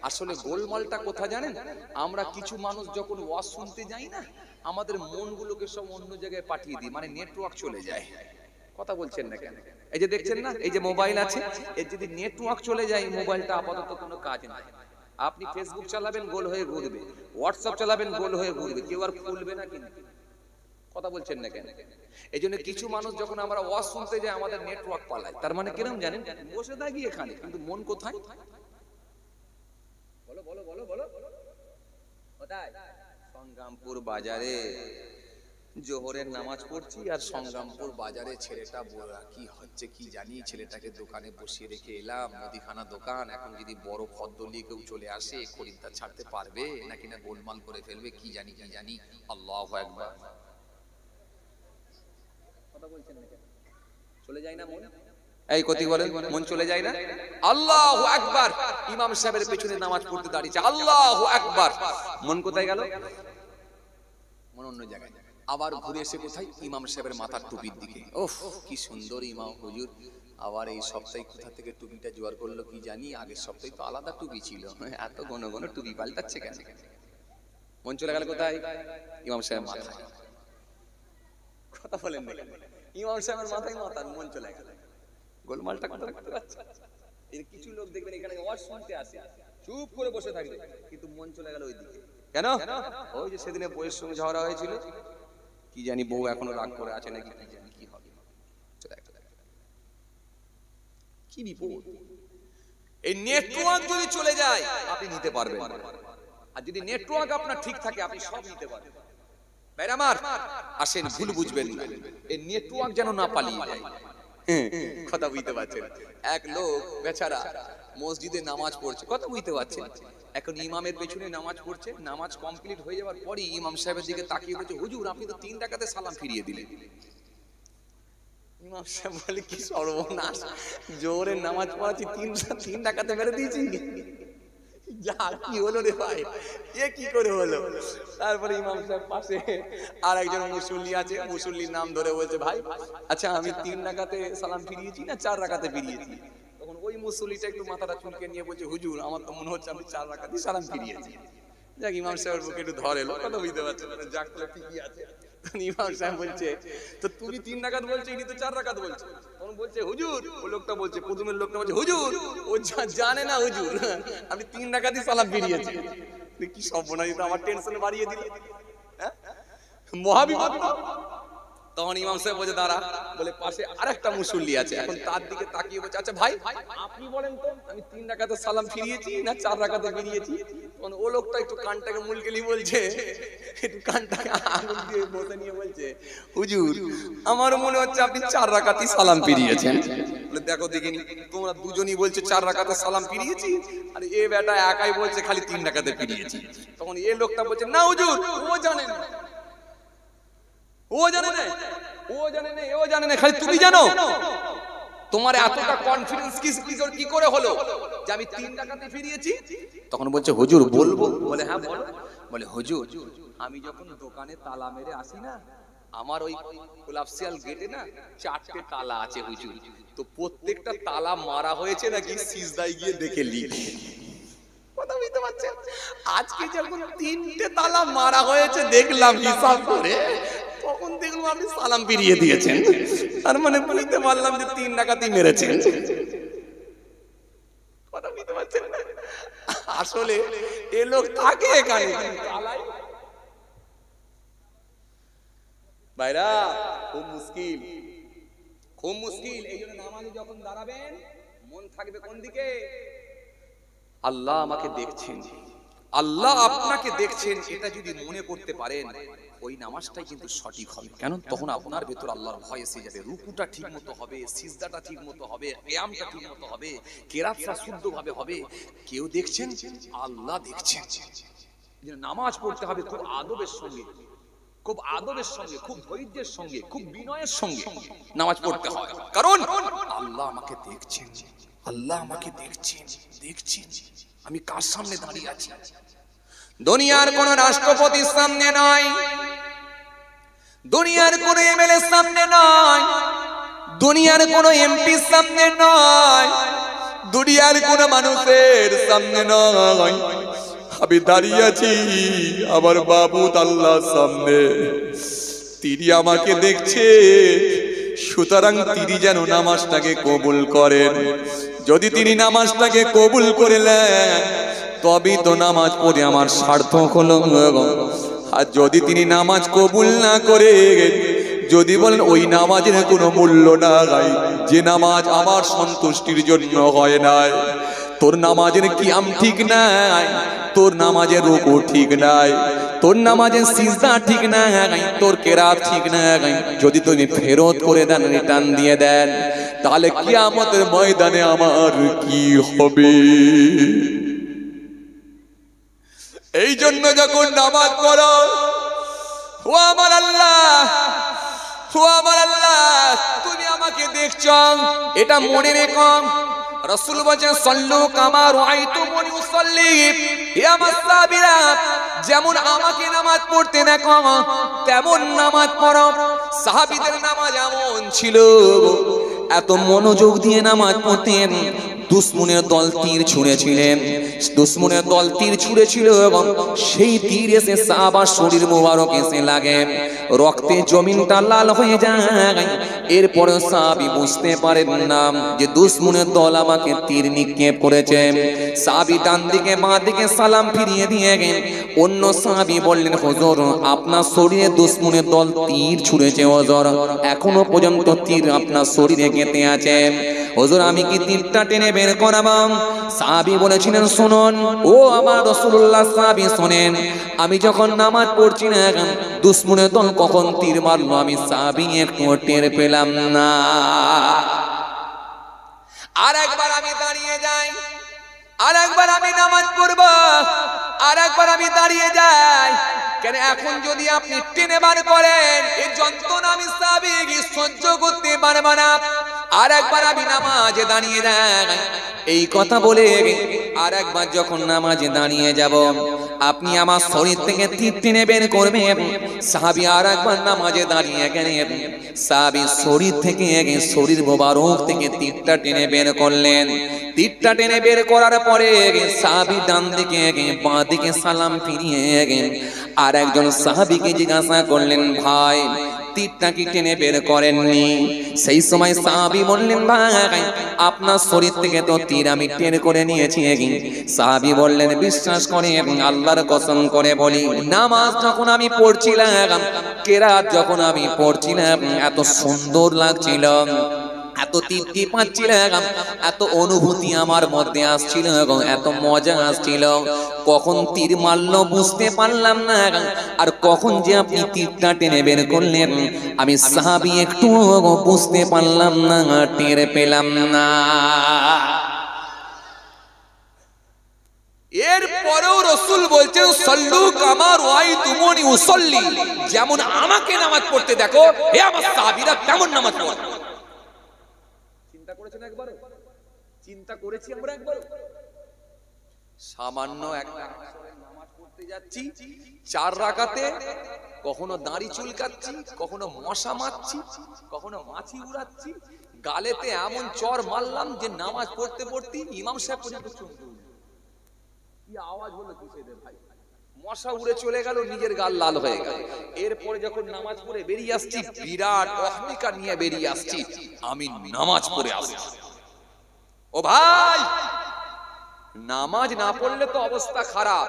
আসলে গোলমালটা কোথা জানেন? আমরা কিছু মানুষ যখন ওয়াজ শুনতে যাই না, আমাদের মনগুলোকে সব অন্য জায়গায় পাঠিয়ে দিই, মানে নেটওয়ার্ক চলে যায়। কথা বলছেন না কেন? এই যে দেখছেন না, এই যে মোবাইল আছে, এর যদি নেটওয়ার্ক চলে যায়, মোবাইলটা আপাতত কোনো কাজ নাই। আপনি ফেসবুক চালাবেন, গোল হয়ে ঘুরবে, হোয়াটসঅ্যাপ চালাবেন, গোল হয়ে ঘুরবে, কেউ আর খুলবে না। কিন্তু কথা বলছেন না কেন? এই জন্য কিছু মানুষ যখন আমরা ওয়াজ শুনতে যাই, আমাদের নেটওয়ার্ক পালায়। তার মানে কিরকম জানেন? বসে থাকি এখানে, কিন্তু মন কোথায়? বলো বলো বলো বলো, কোথায়? সংগ্রামপুর বাজারে জোহরের নামাজ পড়ছি, আর সংগ্রামপুর বাজারে ছেলেটা কি হচ্ছে কি জানি, ছেলেটাকে দোকানে বসিয়ে রেখে এলাম, মুদিখানা দোকান। এখন যদি বড় ফদ্দলি কেউ চলে আসে, খরিদ্দার ছাড়তে পারবে নাকি না গোলমাল করে ফেলবে, কি জানি কি জানি। আল্লাহু আকবার। কথা বলছেন না কেন? চলে যায় না মন? এই কতি বলেন, মন চলে যায় না? আল্লাহু আকবার। ইমাম সাহেবের পেছনে নামাজ পড়তে দাঁড়িয়েছে, আল্লাহু আকবার। মন কোথায় গেল? মন অন্য জায়গায়। আবার ঘুরে এসে কোথায়? ইমাম সাহেবের মাথার টুপির দিকে। ওফ কি সুন্দর ইমাম হুজুর, আবার এই সপ্তাহে কোথা থেকে টুপিটা জোয়ার করলো কি জানি, আগের সপ্তাহে তো আলাদা টুপি ছিল, এত ঘন ঘন টুপি পাল্টাচ্ছে কেন? মন চলে গেল কোথায়? ইমাম সাহেবের মাথায়। কথা বলেন না, ইমাম সাহেবের মাথায় মাথার মন চলে গেল। গোলমালটা কথা করতে পারছে। এই কিছু লোক দেখবেন এখানে ওয়াজ শুনতে আসে, চুপ করে বসে থাকবে, কিন্তু মন চলে গেল ওইদিকে। কেন? ওই যে সেদিনে বউয়ের সঙ্গে ঝগড়া হয়েছিল, কি জানি বউ এখনো রাগ করে আছে নাকি, কি জানি কি হবে। কি বিপদ! এই নেটওয়ার্ক যদি চলে যায়, আপনি নিতে পারবেন, আর যদি নেটওয়ার্ক আপনার ঠিক থাকে, আপনি সব নিতে পারবেন। ভাইরা আমার আসেন, ভুল বুঝবেন না, এই নেটওয়ার্ক যেন না পালিয়ে যায়। কথা বুঝতে পারছেন? এক লোক বেচারা মসজিদে নামাজ পড়ছে, কথা বুঝতে পারছেন? এখন ইমামের পেছনে নামাজ পড়ছে, নামাজ কমপ্লিট হয়ে যাওয়ার পরই ইমাম সাহেবের দিকে তাকিয়ে বলছে, হুজুর আপনি তো 3 রাকাতে সালাম ফিরিয়ে দিলেন। ইমাম সাহেব বলে, কি সর্বনাশ, জোহরের নামাজ পড়াচ্ছি, 3 রাকাতে মেরে দিয়েছি, যা কি হলো রে ভাই, এ কি করে হলো? তারপরে ইমাম সাহেব পাশে আর একজন মুসল্লি আছে, মুসল্লির নাম ধরে বলছে, ভাই আচ্ছা আমি 3 রাকাতে সালাম ফিরিয়েছি না 4 রাকাতে ফিরিয়েছি? তখন ওই মুসল্লিটা একটু মাথাটা চুলকে নিয়ে বলছে, হুজুর আমার তো মনে হচ্ছে আমি 4 রাকাতেই সালাম ফিরিয়েছি। যাক, ইমাম সাহেবের বুকে একটু ধরে এলো, কথা বুঝতে পারছে না, যাক তাহলে ঠিকই আছে। ইমাম সাহেব বলছে, তো তুমি 3 রাকাত বলছো, ইনি তো 4 রাকাত বলছে। তখন বলছে, হুজুর, ওই লোকটা বলছে, প্রথমের লোকটা বলছে, হুজুর ও জানে না হুজুর, আমি 3 রাকাতই সালাম ফিরিয়েছি। কি সর্বনাশ, তো আমার টেনশনে বাড়িয়ে দিল, হ্যাঁ মহাবিপদ। তখন ইমাম সাহেব বলছে, দাঁড়া, বলে পাশে আরেকটা মুসল্লি আছে, এখন তার দিকে তাকিয়ে বলছে, আচ্ছা ভাই আপনি বলেন তো আমি 3 রাকাতে সালাম ফিরিয়েছি না 4 রাকাতে ফিরিয়েছি? তখন ও লোকটা একটু কানটাকে মুলকেলি বলছে, একটু কানটাকে আঙুল দিয়ে বসে নিয়ে বলছে, হুজুর আমার মনে হচ্ছে আপনি 4 রাকাতই সালাম ফিরিয়েছেন। বলে, দেখো দেখিনি, তোমরা দুজনই বলছো 4 রাকাতে সালাম ফিরিয়েছি, আর এ বেটা একাই বলছে খালি 3 রাকাতে ফিরিয়েছি। তখন এই লোকটা বলছে, না হুজুর ও জানে না, ও জানে না, ও জানে না, ও জানে না, খালি তুমি জানো। তোমার এতটা কনফিডেন্স কি করে হলো যে আমি 3 রাকাতে ফিরিয়েছি? তখন বলছে, হুজুর বলবো? বলে, হ্যাঁ বলো। বলে, হুজুর আমি যখন দোকানে তালা মেরে আসি না, আমার ওই কোলাপসিয়াল গেটে না 4টে তালা আছে হুজুর, তো প্রত্যেকটা তালা মারা হয়েছে নাকি সিজদায় গিয়ে দেখে লি। কথা বুঝতে পারছেন? আজকে যখন 3টে তালা মারা হয়েছে দেখলাম হিসাব করে, তখন দেখলাম আপনি সালাম ফিরিয়ে দিয়েছেন, তার মানে বুঝতে পারলাম যে 3 রাকাতই মেরেছেন। কথা বুঝতে পারছেন? আসলে এ লোক থাকে এখানে, ভাইরা খুব মুশকিল, খুব মুশকিল। এই জন্য নামাজে যখন দাঁড়াবেন মন থাকবে কোন দিকে? আল্লাহ আমাকে দেখছেন, আল্লাহ আপনাকে দেখছেন। এটা যদি মনে করতে পারেন ওই নামাজটাই কিন্তু সঠিক হবে। কেন? তখন আপনার ভেতর আল্লাহর ভয় এসে যাবে। রুকুটা ঠিক মতো হবে, সিজদাটা ঠিক মতো হবে, কিয়ামটা ঠিক মতো হবে, কেরাতটা শুদ্ধভাবে হবে। কেউ দেখছেন, আল্লাহ দেখছেন। নামাজ পড়তে হবে খুব আদবের সঙ্গে, খুব আদবের সঙ্গে, খুব ধৈর্যের সঙ্গে, খুব বিনয়ের সঙ্গে নামাজ পড়তে হয়। কারণ আল্লাহ আমাকে দেখছেন, আল্লাহ আমাকে দেখছেন, দেখছেন আমি কার সামনে দাঁড়িয়ে আছি। দুনিয়ার কোন রাষ্ট্রপতির সামনে নয়, দুনিয়ার কোন এমএলএর সামনে নয়, দুনিয়ার কোন এমপির সামনে নয়, দুনিয়ার কোন মানুষের সামনে নয়। আমি দাঁড়িয়ে আছি আমার বাবুত আল্লাহর সামনে, তিনি আমাকে দেখছে। সুতরাং তিনি যেন নামাজটাকে কবুল করেন। যদি তিনি নামাজটাকে কবুল করলেন তবেই তো নামাজ পড়ে আমার সার্থক হলো। আর যদি তিনি নামাজ কবুল না করে, যদি বলেন ওই নামাজের কোনো মূল্য নাই, যে নামাজ আমার সন্তুষ্টির জন্য হয় নাই, তোর নামাজের কিয়াম ঠিক নাই, তোর নামাজের রুকু ঠিক নাই, তোর নামাজের সিজদা ঠিক নাই, তোর কেরাত ঠিক নাই, যদি তুমি ফেরত করে দেন, রিটার্ন দিয়ে দেন, তাহলে কিয়ামতের ময়দানে আমার কি হবে? এই জন্য যখন নামাজ পড়ো, ও আমার আল্লাহ, ও আমার আল্লাহ, তুমি আমাকে দেখছো, এটা মনে রেখো। রাসূল বলেন সাল্লু কামা রাআইতুমুনি উসাল্লি। হে আমার সাহাবীরা, যেমন আমাকে নামাজ পড়তে দেখো তেমন নামাজ পড়ো। সাহাবীদের নামাজ এমন ছিল, এত মনোযোগ দিয়ে নামাজ পড়তেন। দুশমনের দল তীর ছুঁড়েছিলেন, দুশমনের দল তীর ছুঁড়েছিল এবং সেই তীর এসে সাহাবার শরীর মোবারক এসে লাগে, রক্তে জমিনটা লাল হয়ে যায়। এরপরে সাহাবী বুঝতে পারেন না যে দুশমনের দল আমাকে তীর নিক্ষেপ করেছে। সাহাবী ডান দিকে বাঁ দিকে সালাম ফিরিয়ে দিয়ে গেলেন। অন্য সাহাবী বললেন, হুজুর আপনার শরীরে দুশমনের দল তীর ছুঁড়েছে, হুজুর এখনো পর্যন্ত তীর আপনার শরীরে গেঁথে আছে, হুজুর আমি কি তীরটা টেনে বের করাবো? সাহাবী বলেছিলেন, শুনুন ও আমার রাসূলুল্লাহ, সাহাবী শুনেন, আমি যখন নামাজ পড়ছি না, দুশমনের দল কখন তীর মারলো আমি সাহাবী একটু টের পেলাম না। আর একবার আমি দাঁড়িয়ে যাই, আর একবার আমি নামাজ পড়ব, আর একবার আমি দাঁড়িয়ে যাই। কেন? এখন যদি আপনি টেনে বার করেন এই যন্ত্রণা আমি সাহাবী সহ্য করতে পারবো না। আর একবার আমি নামাজে দাঁড়িয়ে যাই। এই কথা বলে আর একবার যখন নামাজে দাঁড়িয়ে যাব, আপনি আমার শরীর থেকে তীর টেনে বের করবেন। সাহাবী আর একবার নামাজে দাঁড়িয়ে গেলেন, সাহাবী শরীর থেকে শরীর মোবারক থেকে তীরটা টেনে বের করলেন। তীরটা টেনে বের করার পরে সাহাবী ডান দিকে বাঁ দিকে সালাম ফিরিয়ে আর একজন সাহাবীকে জিজ্ঞাসা করলেন, ভাই তীরটা কি টেনে বের করেননি? সেই সময় সাহাবী বললেন, ভাই আপনার শরীর থেকে তো তীর আমি টের করে নিয়েছি। সাহাবী বললেন, বিশ্বাস করে আল্লাহর কসম করে বলি, নামাজ যখন আমি পড়ছিলাম, কেরাত যখন আমি পড়ছিলাম, এত সুন্দর লাগছিল, এত তৃপ্তি পাচ্ছিলাম, এত অনুভূতি আমার মধ্যে আসছিল এবং এত মজা আসছিল। কখন তীর মারলো বুঝতে পারলাম না, আর কখন যে আপনি তীরটা টেনে বের করলেন আমি সাহাবী একটু বুঝতে পারলাম না, টের পেলাম না। এরপরেও রাসূল বলছেন, সাল্লু কামা রাআইতুমুনি উসাল্লি, যেমন আমাকে নামাজ পড়তে দেখো হে আমার সাহাবীরা তেমন নামাজ পড়ো। চিন্তা করেছেন একবার? চিন্তা করেছি আমরা একবার? সামান্য একটা নামাজ পড়তে যাচ্ছি, 4 রাকাতে কখনো দাড়ি চুলকাচ্ছি, কখনো মশা মারছি, কখনো মাছি উড়াচ্ছি, গালেতে এমন চর মারলাম যে নামাজ পড়তে পড়তে ইমাম সাহেব পর্যন্ত চমকে উঠল। কি আওয়াজ হলো কিসের ভাই? মশা উড়ে চলে গেল, নিজের গাল লাল হয়ে গেল। এরপরে যখন নামাজ পড়ে বেরিয়ে আসছি, বিরাট অহমিকা নিয়ে বেরিয়ে আসছি, আমি নামাজ পড়ে আসছি। ও ভাই, নামাজ না পড়লে তো অবস্থা খারাপ।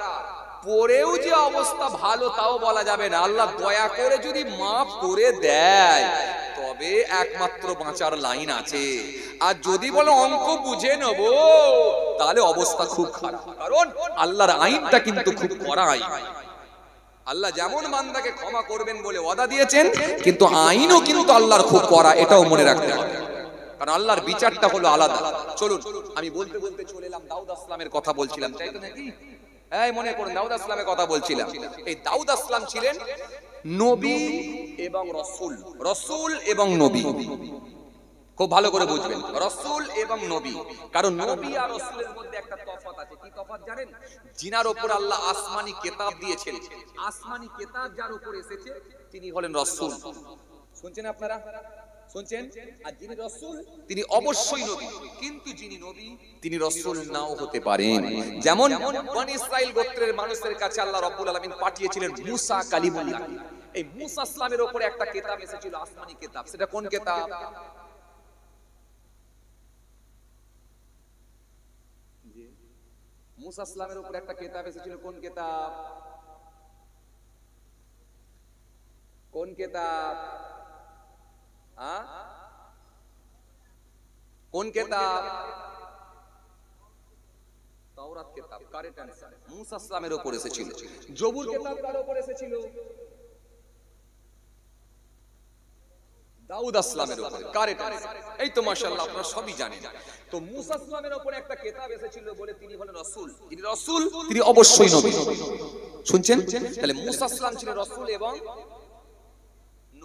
পরেও যে অবস্থা ভালো তাও বলা যাবে না। আল্লাহ দয়া করে যদি মাফ করে দেয় তবে একমাত্র বাঁচার লাইন আছে। আর যদি বলে অঙ্ক বুঝে নেব তাহলে অবস্থা খুব খারাপ, কারণ আল্লাহর আইনটা কিন্তু খুব কড়া আইন। আল্লাহ যেমন বান্দাকে ক্ষমা করবেন বলে ওয়াদা দিয়েছেন, কিন্তু আইনও কিন্তু আল্লাহর খুব কড়া, এটাও মনে রাখতে হবে, কারণ আল্লাহর বিচারটা হলো আলাদা। চলুন, আমি বলতে বলতে চলে এলাম দাউদ আসলামের কথা বলছিলাম, তাই তো নাকি? এই মনে করুন দাউদ আসলামের কথা বলছিলাম। এই দাউদ আসলাম ছিলেন নবী এবং রাসূল। রাসূল এবং নবী খুব ভালো করে বুঝবেন, রাসূল এবং নবী। কারণ নবী আর রাসূলের মধ্যে একটা তফাৎ আছে। কি তফাৎ জানেন? জিনার উপর আল্লাহ আসমানি কিতাব দিয়েছেন, আসমানি কিতাব যার উপর এসেছে তিনি হলেন রাসূল। শুনছেন আপনারা? শুনছেন? আর যিনি রাসূল তিনি অবশ্যই নবী, কিন্তু যিনি নবী তিনি রাসূল নাও হতে পারেন। যেমন বনি ইসরাইল গোত্রের মানুষের কাছে আল্লাহ রাব্বুল আলামিন পাঠিয়েছিলেন মুসা কালিমুল্লাহ। এই মুসা আসলামের উপর একটা কিতাব এসেছিল, আসমানি কিতাব। সেটা কোন কিতাব? মুসা আসলামের উপর একটা কিতাব এসেছিল, কোন কিতাব? কোন কিতাব? কোন কিতাব? তাওরাত কিতাব। Correct answer. মুসা আসলামের উপর এসেছিল। জবুর কিতাব কার উপর এসেছিল? দাউদ আসলামের উপর। Correct answer. এই তো মাশাআল্লাহ, আপনারা সবই জানেন। তো মুসা আসলামের উপর একটা কিতাব এসেছিল বলে তিনি হলেন রাসূল। যিনি রাসূল তিনি অবশ্যই নবী। শুনছেন? তাহলে মুসা আসলাম ছিলেন রাসূল এবং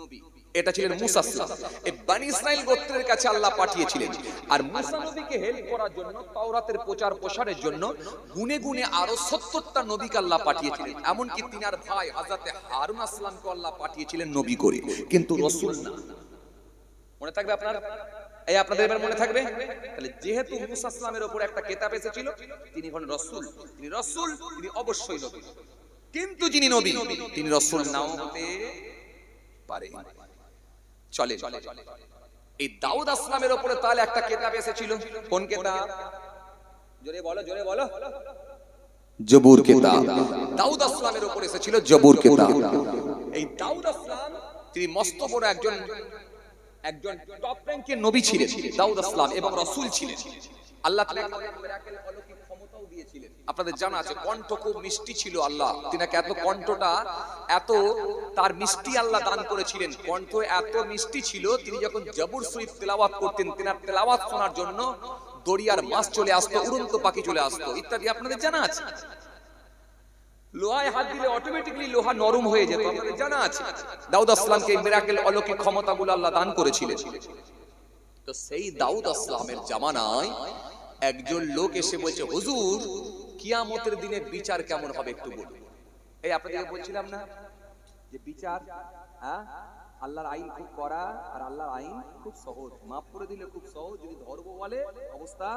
নবী। এটা ছিলেন মুসা আসলাম। এই বনি ইসরাইল গোত্রের কাছে আল্লাহ পাঠিয়েছিলেন। আর মুসা নবীকে হেল্প করার জন্য, তাওরাতের প্রচার প্রসারের জন্য গুনে গুনে আরো ৭০টা নবীকে আল্লাহ পাঠিয়েছিলেন। এমনকি তিনার ভাই হযরতে হারুন আসলামকে আল্লাহ পাঠিয়েছিলেন নবী করে, কিন্তু রাসূল না। মনে থাকবে আপনার? এই আপনাদের এবার মনে থাকবে? তাহলে যেহেতু মুসা আসলামের উপর একটা কিতাব এসেছিল, তিনি হলেন রাসূল। তিনি রাসূল, তিনি অবশ্যই নবী। কিন্তু যিনি নবী তিনি রাসূল নাও হতে পারে। চলে এই দাউদ আসলামের উপরে তাহলে একটা কিতাব এসেছিল, কোন কিতাব? জোরে বলো, জোরে বলো। জবুর কিতাব। দাউদ আসলামের উপর এসেছিল জবুর কিতাব। এই দাউদ আসলাম তিনি মস্ত বড় একজন টপ র্যাঙ্কের নবী ছিলেন দাউদ আসলাম, এবং রাসূল ছিলেন। আল্লাহ তাআলা মিরাকেল অলৌকিক ক্ষমতাও দিয়েছিলেন। আপনাদের জানা আছে কণ্ঠ খুব মিষ্টি ছিল। আল্লাহ তিনাকে এত কণ্ঠটা এত তার মিষ্টি আল্লাহ দান করেছিলেন। কণ্ঠ এত মিষ্টি ছিল, তিনি যখন জবুর শরীফ তেলাওয়াত করতেন, তিনার তেলাওয়াত শোনার জন্য দরিয়ার মাছ চলে আসতো, উড়ন্ত পাখি চলে আসতো, ইত্যাদি আপনাদের জানা আছে। লোহায় হাত দিলে অটোমেটিক্যালি লোহা নরম হয়ে যেত, আপনাদের জানা আছে। দাউদ আসলামকে মিরাকেল অলৌকিক ক্ষমতাগুলো আল্লাহ দান করেছিলেন। তো সেই দাউদ আসলামের জামানায় একজন লোক এসে বলছে, হুজুর কিয়ামতের দিনে বিচার কেমন হবে একটু বলুন। এই আপনাদের বলছিলাম না যে বিচার, আল্লাহর আইন খুব কড়া আর আল্লাহর আইন খুব সহজ। মাফ করে দিলে খুব সহজ, যদি ধরবো বলে অবস্থা